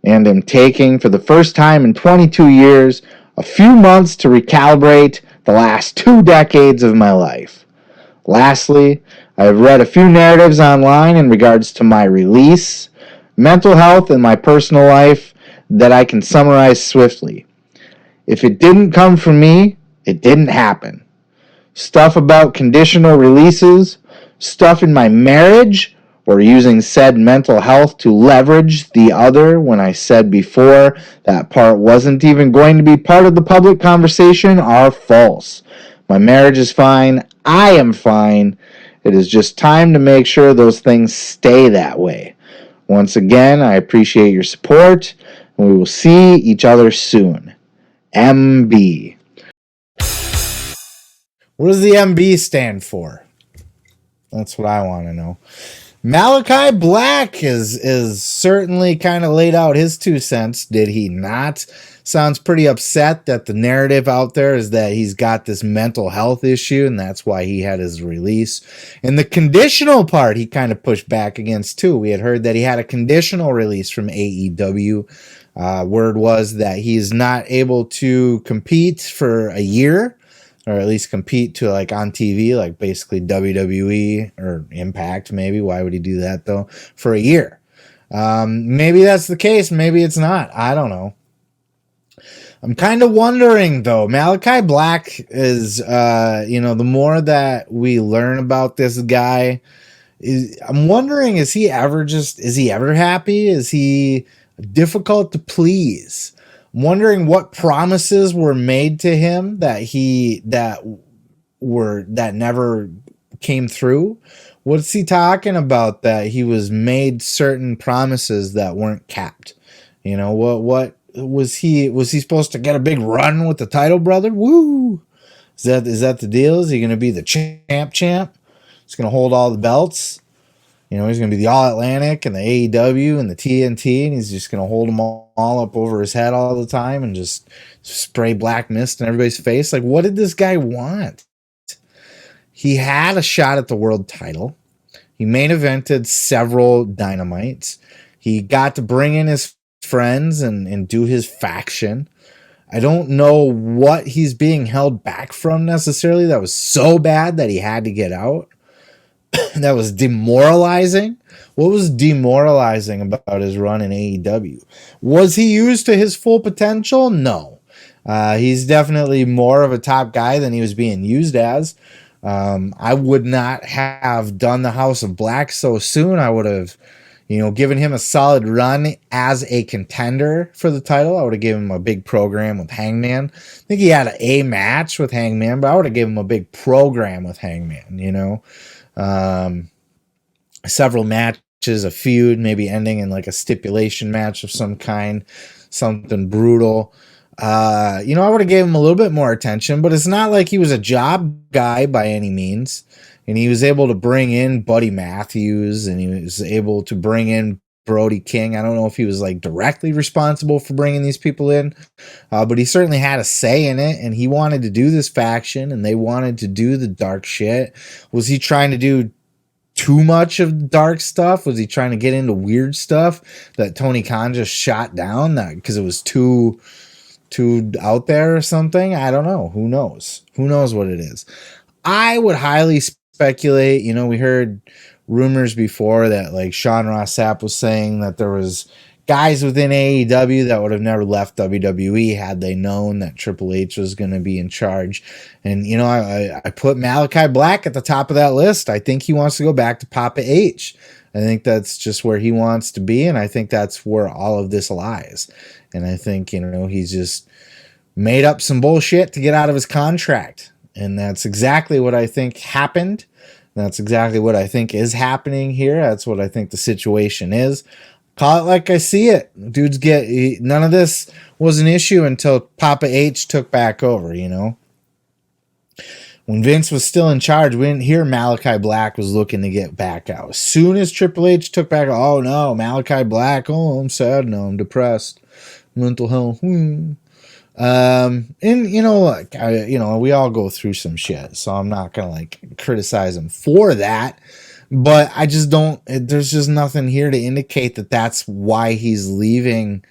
and am taking, for the first time in 22 years, a few months to recalibrate the last 2 decades of my life. Lastly, I have read a few narratives online in regards to my release, mental health, and my personal life that I can summarize swiftly. If it didn't come from me, it didn't happen. Stuff about conditional releases, stuff in my marriage, or using said mental health to leverage the other when I said before that part wasn't even going to be part of the public conversation are false. My marriage is fine. I am fine. It is just time to make sure those things stay that way. Once again, I appreciate your support, and we will see each other soon. MB. What does the MB stand for? That's what I want to know. Malakai Black is certainly kind of laid out his 2 cents, did he not? Sounds pretty upset that the narrative out there is that he's got this mental health issue, and that's why he had his release. And the conditional part he kind of pushed back against too. We had heard that he had a conditional release from AEW. Word was that he's not able to compete for a year, or at least compete to like on TV, like basically WWE or Impact, maybe. Why would he do that though? For a year. Maybe that's the case. Maybe it's not. I don't know. I'm kind of wondering though. Malakai Black is, the more that we learn about this guy, I'm wondering, is he ever happy? Is he difficult to please? I'm wondering what promises were made to him that never came through. What's he talking about that he was made certain promises that weren't kept? What was he supposed to get a big run with the title, brother? Woo! Is that the deal? Is he going to be the champ? He's going to hold all the belts. He's going to be the All Atlantic and the AEW and the TNT, and he's just going to hold them all up over his head all the time and just spray black mist in everybody's face. Like, what did this guy want? He had a shot at the world title. He main evented several Dynamites. He got to bring in his friends and do his faction. I don't know what he's being held back from necessarily. That was so bad that he had to get out. That was demoralizing. What was demoralizing about his run in AEW? Was he used to his full potential? No. He's definitely more of a top guy than he was being used as. I would not have done the House of Black so soon. I would have, given him a solid run as a contender for the title. I would have given him a big program with Hangman. I think he had a match with Hangman, but I would have given him a big program with Hangman, several matches, a feud, maybe ending in like a stipulation match of some kind, something brutal. I would have gave him a little bit more attention, but it's not like he was a job guy by any means. And he was able to bring in Buddy Matthews, and he was able to bring in Brody King. I don't know if he was like directly responsible for bringing these people in, but he certainly had a say in it, and he wanted to do this faction, and they wanted to do the dark shit. Was he trying to do too much of dark stuff? Was he trying to get into weird stuff that Tony Khan just shot down because it was too out there or something? I don't know. Who knows what it is? I would highly speculate. We heard rumors before that like Sean Ross Sapp was saying that there was guys within AEW that would have never left WWE had they known that Triple H was going to be in charge. And, I put Malakai Black at the top of that list. I think he wants to go back to Papa H. I think that's just where he wants to be. And I think that's where all of this lies. And I think, he's just made up some bullshit to get out of his contract. And that's exactly what I think happened. That's exactly what I think is happening here. That's what I think the situation is. Call it like I see it. Dudes none of this was an issue until Papa H took back over, When When Vince was still in charge, we didn't hear Malakai Black was looking to get back out. As soon as Triple H took back, oh no, Malakai Black, oh, I'm sad, no, I'm depressed, mental health. And you know, like, we all go through some shit, so I'm not gonna like criticize him for that. But I just don't. There's just nothing here to indicate that that's why he's leaving.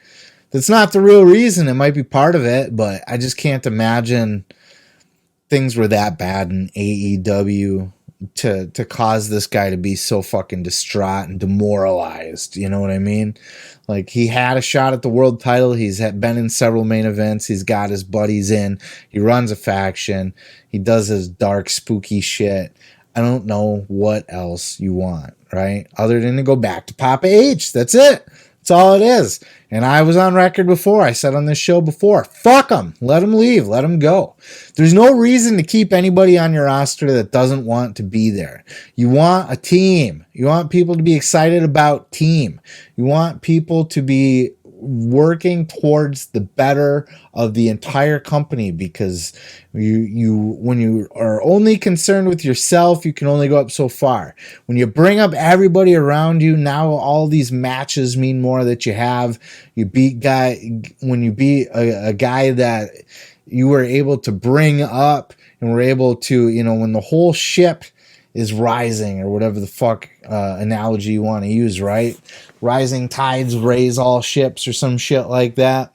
That's not the real reason. It might be part of it, but I just can't imagine things were that bad in AEW to cause this guy to be so fucking distraught and demoralized. You know what I mean? Like, he had a shot at the world title. He's been in several main events. He's got his buddies in. He runs a faction. He does his dark, spooky shit. I don't know what else you want, right? Other than to go back to Papa H. That's it. That's all it is. And I was on record before. I said on this show before, fuck him. Let him leave. Let him go. There's no reason to keep anybody on your roster that doesn't want to be there. You want a team. You want people to be excited about team. You want people to be working towards the better of the entire company, because you when you are only concerned with yourself, you can only go up so far. When you bring up everybody around you, now all these matches mean more that you have. You beat when you beat a guy that you were able to bring up and were able to, when the whole ship is rising, or whatever the fuck analogy you want to use, right? Rising tides raise all ships, or some shit like that.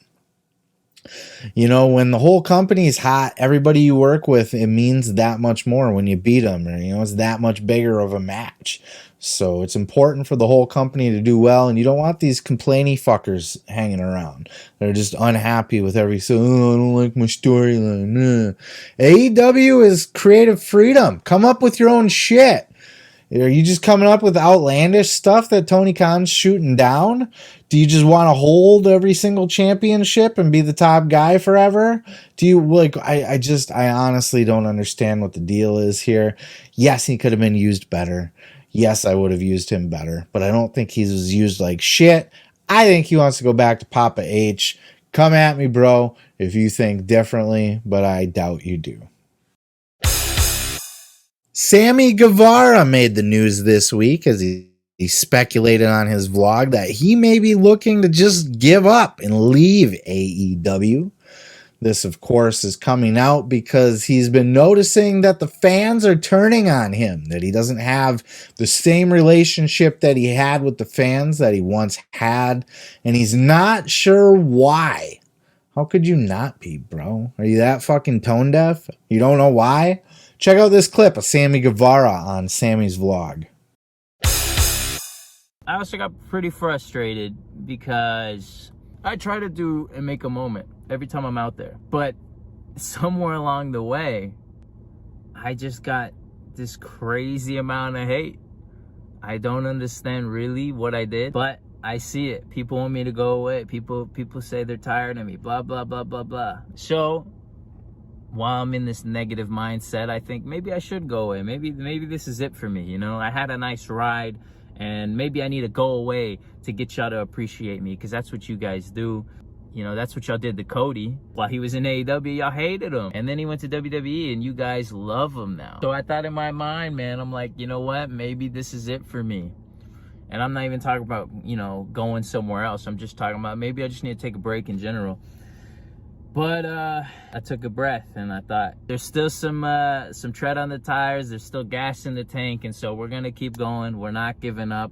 When the whole company's hot, everybody you work with, it means that much more when you beat them, or, it's that much bigger of a match. So it's important for the whole company to do well, and you don't want these complainy fuckers hanging around. They're just unhappy with everything. Oh, I don't like my storyline. AEW is creative freedom. Come up with your own shit. Are you just coming up with outlandish stuff that Tony Khan's shooting down? Do you just want to hold every single championship and be the top guy forever? Do you I honestly don't understand what the deal is here. Yes, he could have been used better. Yes, I would have used him better, but I don't think he was used like shit. I think he wants to go back to Papa H. Come at me, bro, if you think differently, but I doubt you do. Sammy Guevara made the news this week as he speculated on his vlog that he may be looking to just give up and leave AEW. This, of course, is coming out because he's been noticing that the fans are turning on him, that he doesn't have the same relationship that he had with the fans that he once had, and he's not sure why. How could you not be, bro? Are you that fucking tone deaf? You don't know why? Check out this clip of Sammy Guevara on Sammy's vlog. I also got pretty frustrated because I try to do and make a moment every time I'm out there. But somewhere along the way, I just got this crazy amount of hate. I don't understand really what I did, but I see it. People want me to go away. People say they're tired of me, blah, blah, blah, blah, blah. So while I'm in this negative mindset, I think maybe I should go away. Maybe this is it for me. I had a nice ride, and maybe I need to go away to get y'all to appreciate me, because that's what you guys do. That's what y'all did to Cody. While he was in AEW, y'all hated him. And then he went to WWE, and you guys love him now. So I thought in my mind, man, I'm like, you know what? Maybe this is it for me. And I'm not even talking about, going somewhere else. I'm just talking about maybe I just need to take a break in general. But I took a breath, and I thought there's still some tread on the tires. There's still gas in the tank. And so we're going to keep going. We're not giving up.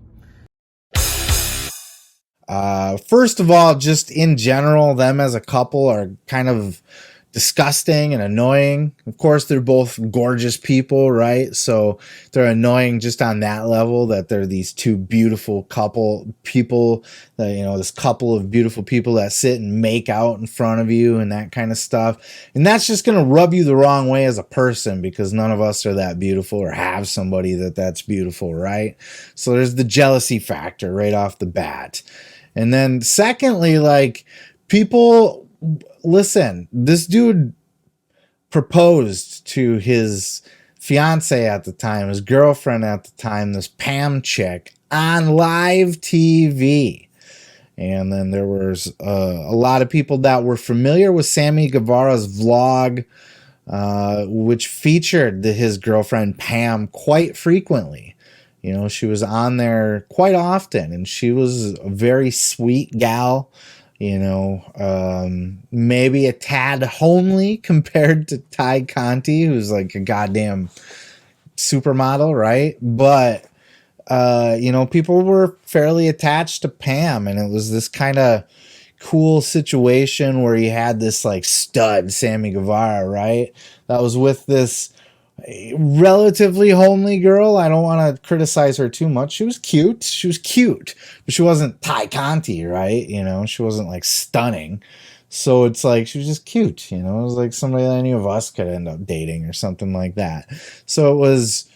First of all, just in general, them as a couple are kind of disgusting and annoying. Of course, they're both gorgeous people, right? So they're annoying just on that level, that they're these two beautiful people that, this couple of beautiful people that sit and make out in front of you and that kind of stuff. And that's just going to rub you the wrong way as a person, because none of us are that beautiful or have somebody that's beautiful, right? So there's the jealousy factor right off the bat. And then secondly, people, listen, this dude proposed to his fiance at the time, his girlfriend at the time, this Pam chick, on live TV. And then there was a lot of people that were familiar with Sammy Guevara's vlog which featured his girlfriend Pam quite frequently. You know, she was on there quite often, and she was a very sweet gal. You know, maybe a tad homely compared to Ty Conti, who's like a goddamn supermodel, right? But you know, people were fairly attached to Pam, and it was this kind of cool situation where you had this like stud Sammy Guevara, right? That was with this relatively homely girl. I don't want to criticize her too much. She was cute. She was cute, but she wasn't Ty Conti, right? You know, she wasn't like stunning. So it's like she was just cute, you know. It was like somebody that any of us could end up dating or something like that. So it was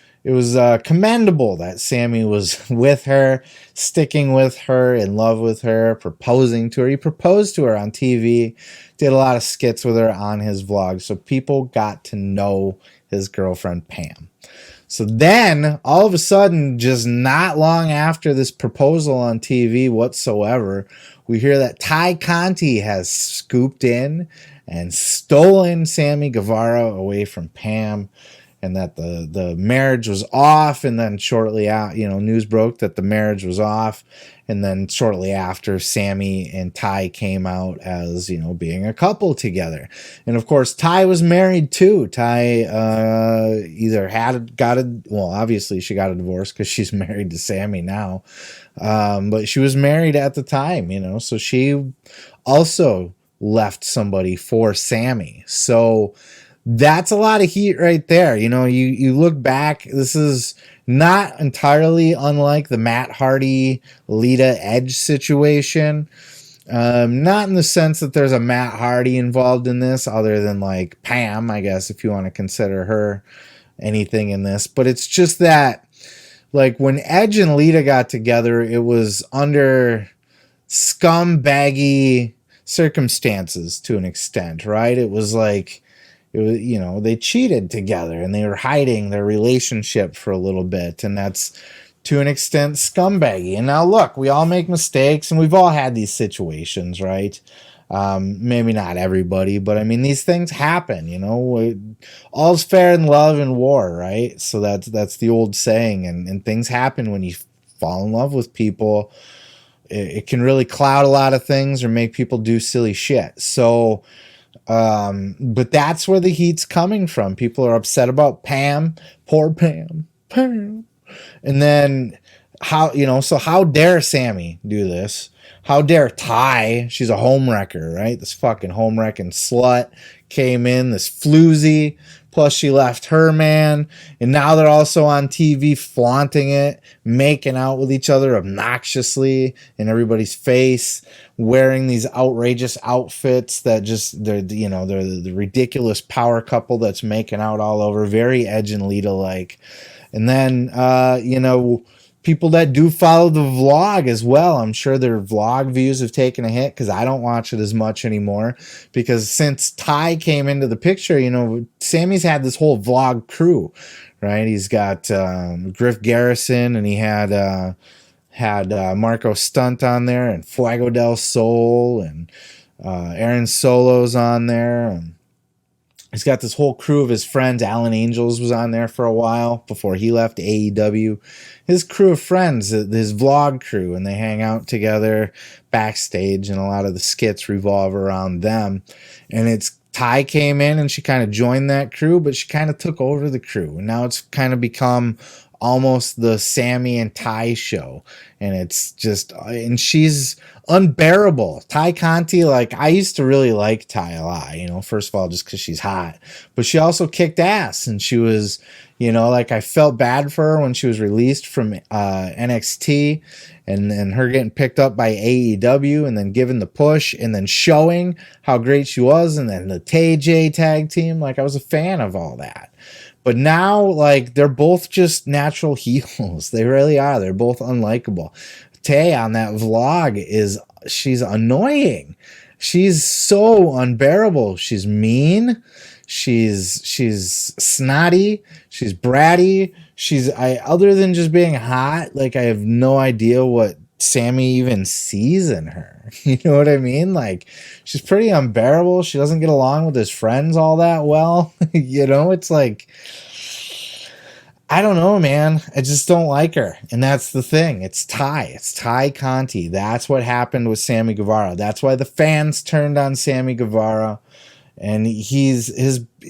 commendable that Sammy was with her, sticking with her, in love with her, proposing to her. He proposed to her on TV, did a lot of skits with her on his vlog. So people got to know his girlfriend Pam. So then, all of a sudden, just not long after this proposal on TV whatsoever, we hear that Ty Conti has scooped in and stolen Sammy Guevara away from Pam, and that the marriage was off. And then shortly out, you know, news broke that the marriage was off. And then shortly after, Sammy and Ty came out as, you know, being a couple together. And of course, Ty was married too. Ty either obviously she got a divorce because she's married to Sammy now. But she was married at the time, you know, so she also left somebody for Sammy. So that's a lot of heat right there. You know, you look back, this is not entirely unlike the Matt Hardy, Lita Edge situation. Not in the sense that there's a Matt Hardy involved in this, other than like Pam, I guess, if you want to consider her anything in this. But it's just that, like, when Edge and Lita got together, it was under scumbaggy circumstances to an extent, right? It was like, it was, you know, they cheated together and they were hiding their relationship for a little bit, and that's to an extent scumbaggy. And now look, we all make mistakes, and we've all had these situations, right? Maybe not everybody, but I mean, these things happen, you know. All's fair in love and war, right? So that's the old saying, and things happen when you fall in love with people. It can really cloud a lot of things or make people do silly shit. So but that's where the heat's coming from. People are upset about Pam, poor Pam. And then how dare Sammy do this? How dare Ty? She's a homewrecker, right? This fucking homewrecking slut came in, this floozy. Plus she left her man, and now they're also on TV flaunting it, making out with each other obnoxiously in everybody's face, wearing these outrageous outfits that just they're the ridiculous power couple that's making out all over, very Edge and Lita like. And then people that do follow the vlog as well, I'm sure their vlog views have taken a hit because I don't watch it as much anymore. Because since Ty came into the picture, you know, Sammy's had this whole vlog crew, right? He's got Griff Garrison, and he had Marco Stunt on there, and Fuego del Sol, and Aaron Solo's on there, and he's got this whole crew of his friends. Alan Angels was on there for a while before he left AEW. His crew of friends, his vlog crew, and they hang out together backstage, and a lot of the skits revolve around them. And it's Ty came in and she kind of joined that crew, but she kind of took over the crew. And now it's kind of become almost the Sammy and Ty show. And it's just, and she's unbearable. Ty Conti, like, I used to really like Ty a lot, you know, first of all, just because she's hot, but she also kicked ass, and she was, you know, like, I felt bad for her when she was released from NXT, and her getting picked up by AEW, and then given the push, and then showing how great she was, and then the TJ tag team. Like, I was a fan of all that. But now, like, they're both just natural heels. They really are. They're both unlikable. Tay on that vlog she's annoying. She's so unbearable. She's mean. She's snotty. She's bratty. Other than just being hot, like, I have no idea what Sammy even sees in her. You know what I mean? Like, she's pretty unbearable. She doesn't get along with his friends all that well. It's like, I don't know, man. I just don't like her. And that's the thing. It's Ty Conti. That's what happened with Sammy Guevara. That's why the fans turned on Sammy Guevara. And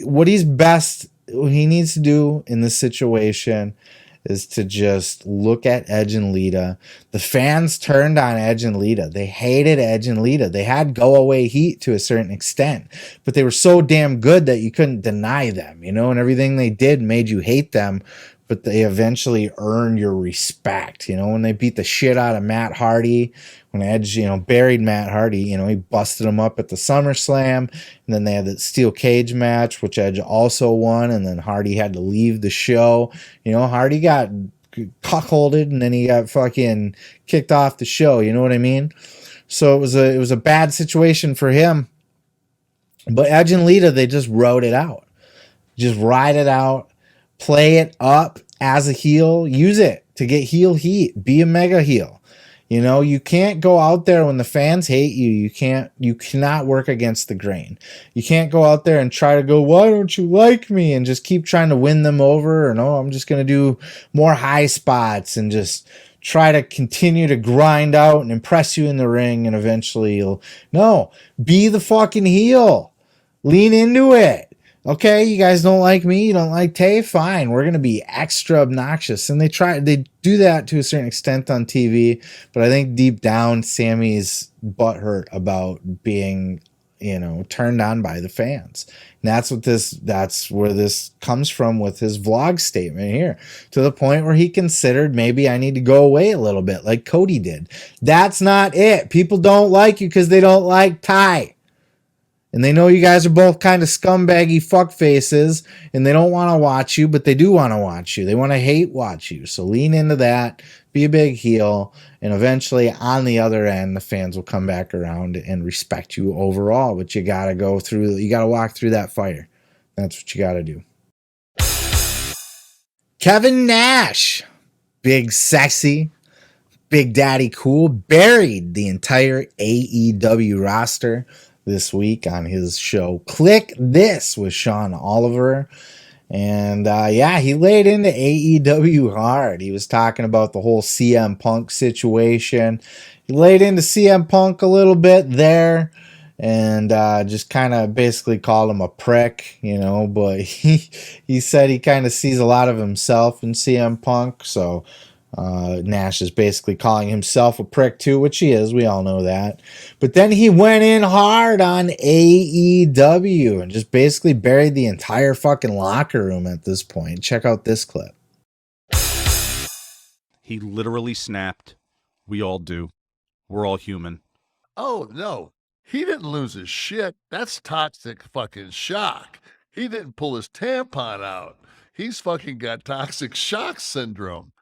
what he needs to do in this situation is to just look at Edge and Lita. The fans turned on Edge and Lita. They hated Edge and Lita. They had go away heat to a certain extent, but they were so damn good that you couldn't deny them, and everything they did made you hate them, but they eventually earned your respect. When they beat the shit out of Matt Hardy, when Edge, buried Matt Hardy, he busted him up at the SummerSlam, and then they had that steel cage match, which Edge also won, and then Hardy had to leave the show. Hardy got cuckolded, and then he got fucking kicked off the show. You know what I mean? So it was a bad situation for him. But Edge and Lita, they just rode it out. Just ride it out. Play it up as a heel. Use it to get heel heat. Be a mega heel. You can't go out there when the fans hate you. You cannot work against the grain. You can't go out there and try to go, why don't you like me? And just keep trying to win them over. Or no, I'm just going to do more high spots and just try to continue to grind out and impress you in the ring. And eventually be the fucking heel. Lean into it. Okay, you guys don't like me, you don't like Tay, fine. We're gonna be extra obnoxious. And they do that to a certain extent on TV, but I think deep down Sammy's butthurt about being, turned on by the fans. And that's where this comes from with his vlog statement here, to the point where he considered maybe I need to go away a little bit, like Cody did. That's not it. People don't like you because they don't like Ty. And they know you guys are both kind of scumbaggy fuck faces, and they don't want to watch you, but they do want to watch you. They want to hate watch you. So lean into that, be a big heel, and eventually on the other end, the fans will come back around and respect you overall. But you got to walk through that fire. That's what you got to do. Kevin Nash, big sexy, big daddy cool, buried the entire AEW roster this week on his show Click This with Sean Oliver. And he laid into AEW hard. He was talking about the whole CM Punk situation. He laid into CM Punk a little bit there, and just kind of basically called him a prick, but he said he kind of sees a lot of himself in CM Punk. So Nash is basically calling himself a prick too, which he is. We all know that. But then he went in hard on AEW and just basically buried the entire fucking locker room at this point. Check out this clip. He literally snapped. We all do. We're all human. Oh, no. He didn't lose his shit. That's toxic fucking shock. He didn't pull his tampon out. He's fucking got toxic shock syndrome.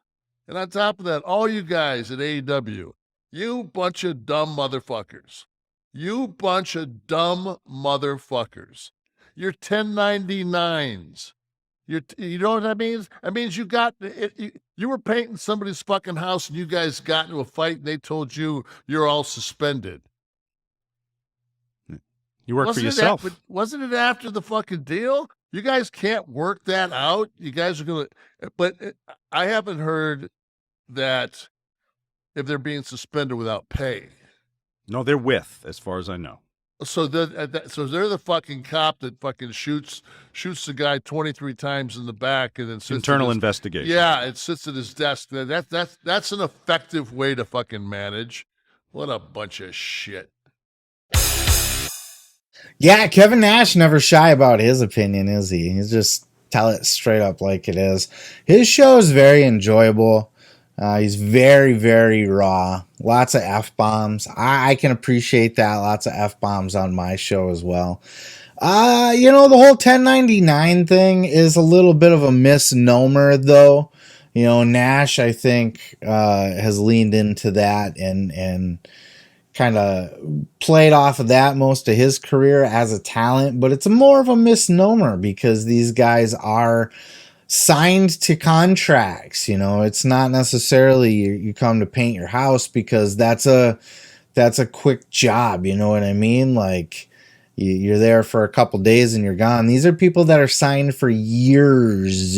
And on top of that, all you guys at AEW, you bunch of dumb motherfuckers. You bunch of dumb motherfuckers. You're 1099s. You know what that means? That means you were painting somebody's fucking house and you guys got into a fight and they told you you're all suspended. You work for yourself. Wasn't it after the fucking deal? You guys can't work that out. You guys are going to, but I haven't heard that if they're being suspended without pay. No, they're with, as far as I know. So they're the fucking cop that fucking shoots the guy 23 times in the back and then sits internal investigation. Yeah, it sits at his desk. That's an effective way to fucking manage. What a bunch of shit. Yeah, Kevin Nash never shy about his opinion, is he? He's just tell it straight up like it is. His show is very enjoyable. He's very, very raw. Lots of F-bombs. I can appreciate that. Lots of F-bombs on my show as well. The whole 1099 thing is a little bit of a misnomer, though. Nash, I think, has leaned into that and kind of played off of that most of his career as a talent. But it's more of a misnomer because these guys are signed to contracts. It's not necessarily you come to paint your house, because that's a quick job. You know what I mean? Like, you're there for a couple days and you're gone. These are people that are signed for years.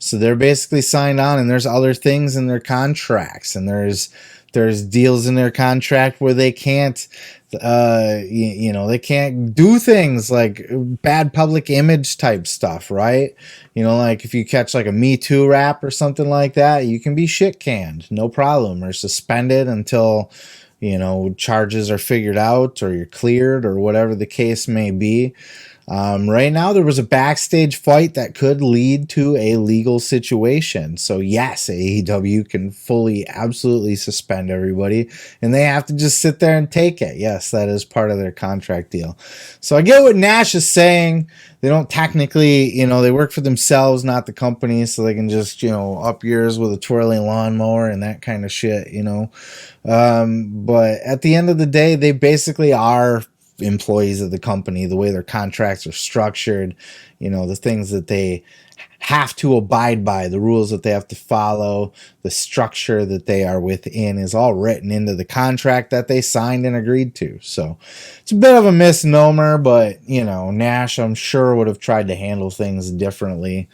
So they're basically signed on, and there's other things in their contracts, and there's deals in their contract where they can't, they can't do things like bad public image type stuff, right? Like if you catch like a Me Too rap or something like that, you can be shit canned, no problem, or suspended until, charges are figured out or you're cleared or whatever the case may be. Right now, there was a backstage fight that could lead to a legal situation. So yes, AEW can fully, absolutely suspend everybody, and they have to just sit there and take it. Yes, that is part of their contract deal. So I get what Nash is saying. They don't technically, they work for themselves, not the company, so they can just, up yours with a twirling lawnmower and that kind of shit, But at the end of the day, they basically are employees of the company, the way their contracts are structured, the things that they have to abide by, the rules that they have to follow, the structure that they are within is all written into the contract that they signed and agreed to. So it's a bit of a misnomer, but Nash, I'm sure, would have tried to handle things differently.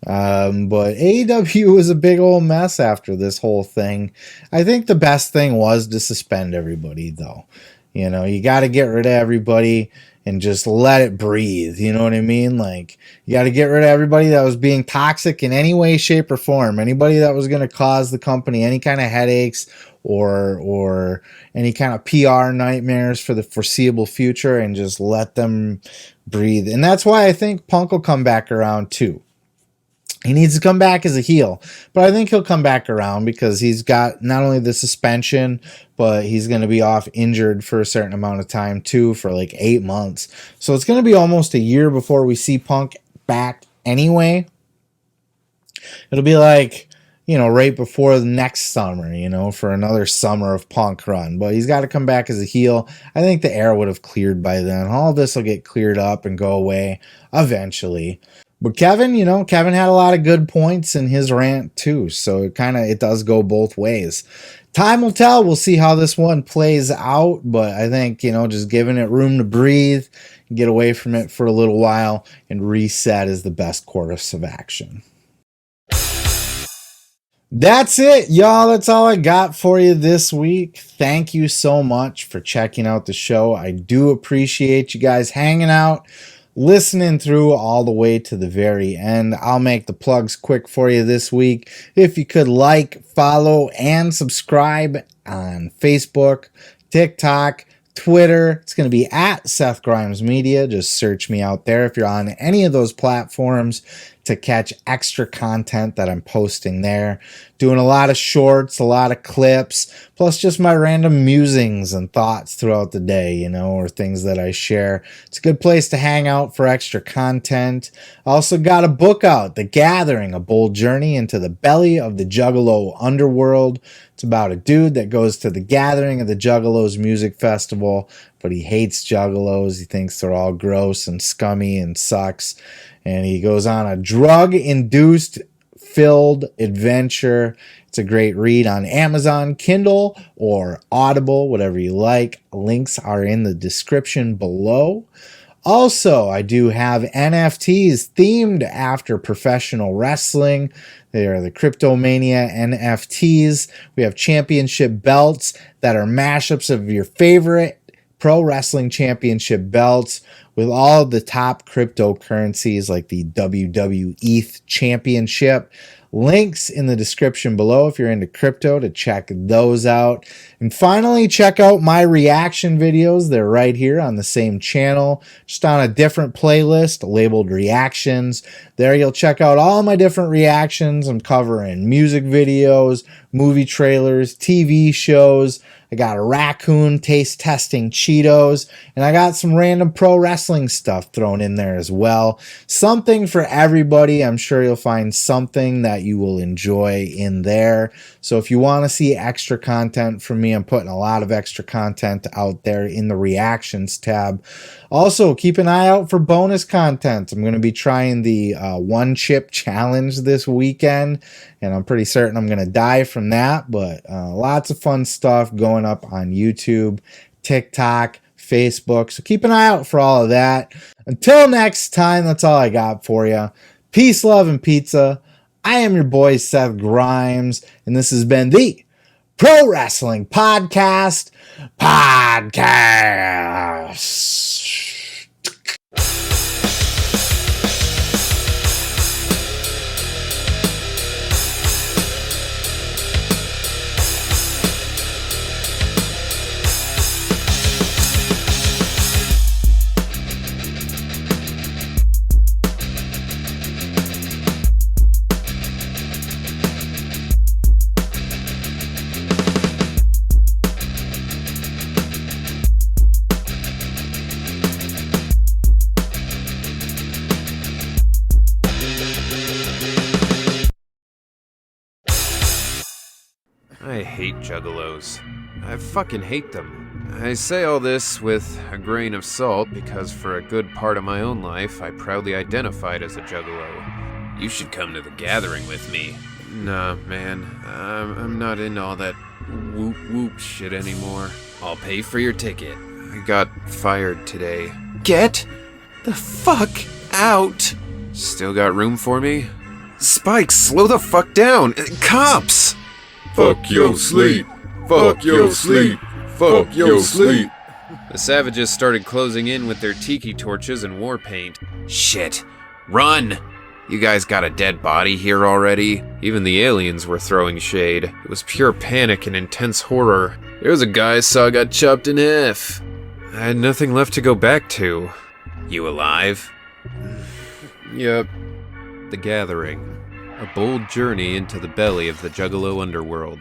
But AEW was a big old mess after this whole thing. I think the best thing was to suspend everybody, though. You got to get rid of everybody and just let it breathe. You know what I mean? Like, you got to get rid of everybody that was being toxic in any way, shape, or form. Anybody that was going to cause the company any kind of headaches or any kind of PR nightmares for the foreseeable future, and just let them breathe. And that's why I think Punk will come back around too. He needs to come back as a heel, but I think he'll come back around because he's got not only the suspension, but he's going to be off injured for a certain amount of time too, for like 8 months. So it's going to be almost a year before we see Punk back anyway. It'll be like, right before the next summer, for another summer of Punk run. But he's got to come back as a heel. I think the air would have cleared by then. All of this will get cleared up and go away eventually. But Kevin, Kevin had a lot of good points in his rant too. So it does go both ways. Time will tell. We'll see how this one plays out. But I think, just giving it room to breathe, get away from it for a little while, and reset is the best course of action. That's it, y'all. That's all I got for you this week. Thank you so much for checking out the show. I do appreciate you guys hanging out, listening through all the way to the very end. I'll make the plugs quick for you this week. If you could like, follow, and subscribe on Facebook, TikTok, Twitter. It's going to be at Seth Grimes Media. Just search me out there if you're on any of those platforms to catch extra content that I'm posting there. Doing a lot of shorts, a lot of clips, plus just my random musings and thoughts throughout the day, or things that I share. It's a good place to hang out for extra content. I also got a book out, The Gathering, A Bold Journey into the Belly of the Juggalo Underworld. It's about a dude that goes to the gathering of the Juggalos Music Festival, but he hates Juggalos. He thinks they're all gross and scummy and sucks. And he goes on a drug-induced filled adventure. It's a great read on Amazon, Kindle, or Audible, whatever you like. Links are in the description below. Also, I do have NFTs themed after professional wrestling. They are the Cryptomania NFTs. We have championship belts that are mashups of your favorite pro wrestling championship belts with all of the top cryptocurrencies like the WWETH Championship. Links in the description below if you're into crypto to check those out. And finally, check out my reaction videos. They're right here on the same channel, just on a different playlist labeled reactions. There you'll check out all my different reactions. I'm covering music videos, movie trailers, TV shows. I I got a raccoon taste testing Cheetos, and I got some random pro wrestling stuff thrown in there as well. Something for everybody. I'm sure you'll find something that you will enjoy in there. So if you want to see extra content from me, I'm putting a lot of extra content out there in the reactions tab. Also, keep an eye out for bonus content. I'm going to be trying the one chip challenge this weekend, and I'm pretty certain I'm going to die from that, but lots of fun stuff going up on YouTube, TikTok, Facebook. So keep an eye out for all of that. Until next time, that's all I got for you. Peace, love, and pizza. I am your boy, Seth Grimes, and this has been the Pro Wrestling Podcast. I hate juggalos. I fucking hate them. I say all this with a grain of salt because for a good part of my own life, I proudly identified as a juggalo. You should come to the gathering with me. Nah, man, I'm not into all that whoop-whoop shit anymore. I'll pay for your ticket. I got fired today. Get the fuck out! Still got room for me? Spike, slow the fuck down! Cops! Fuck your sleep. Fuck your sleep. Fuck your sleep. The savages started closing in with their tiki torches and war paint. Shit. Run! You guys got a dead body here already? Even the aliens were throwing shade. It was pure panic and intense horror. There was a guy I saw got chopped in half. I had nothing left to go back to. You alive? Yep. The Gathering. A bold journey into the belly of the Juggalo underworld.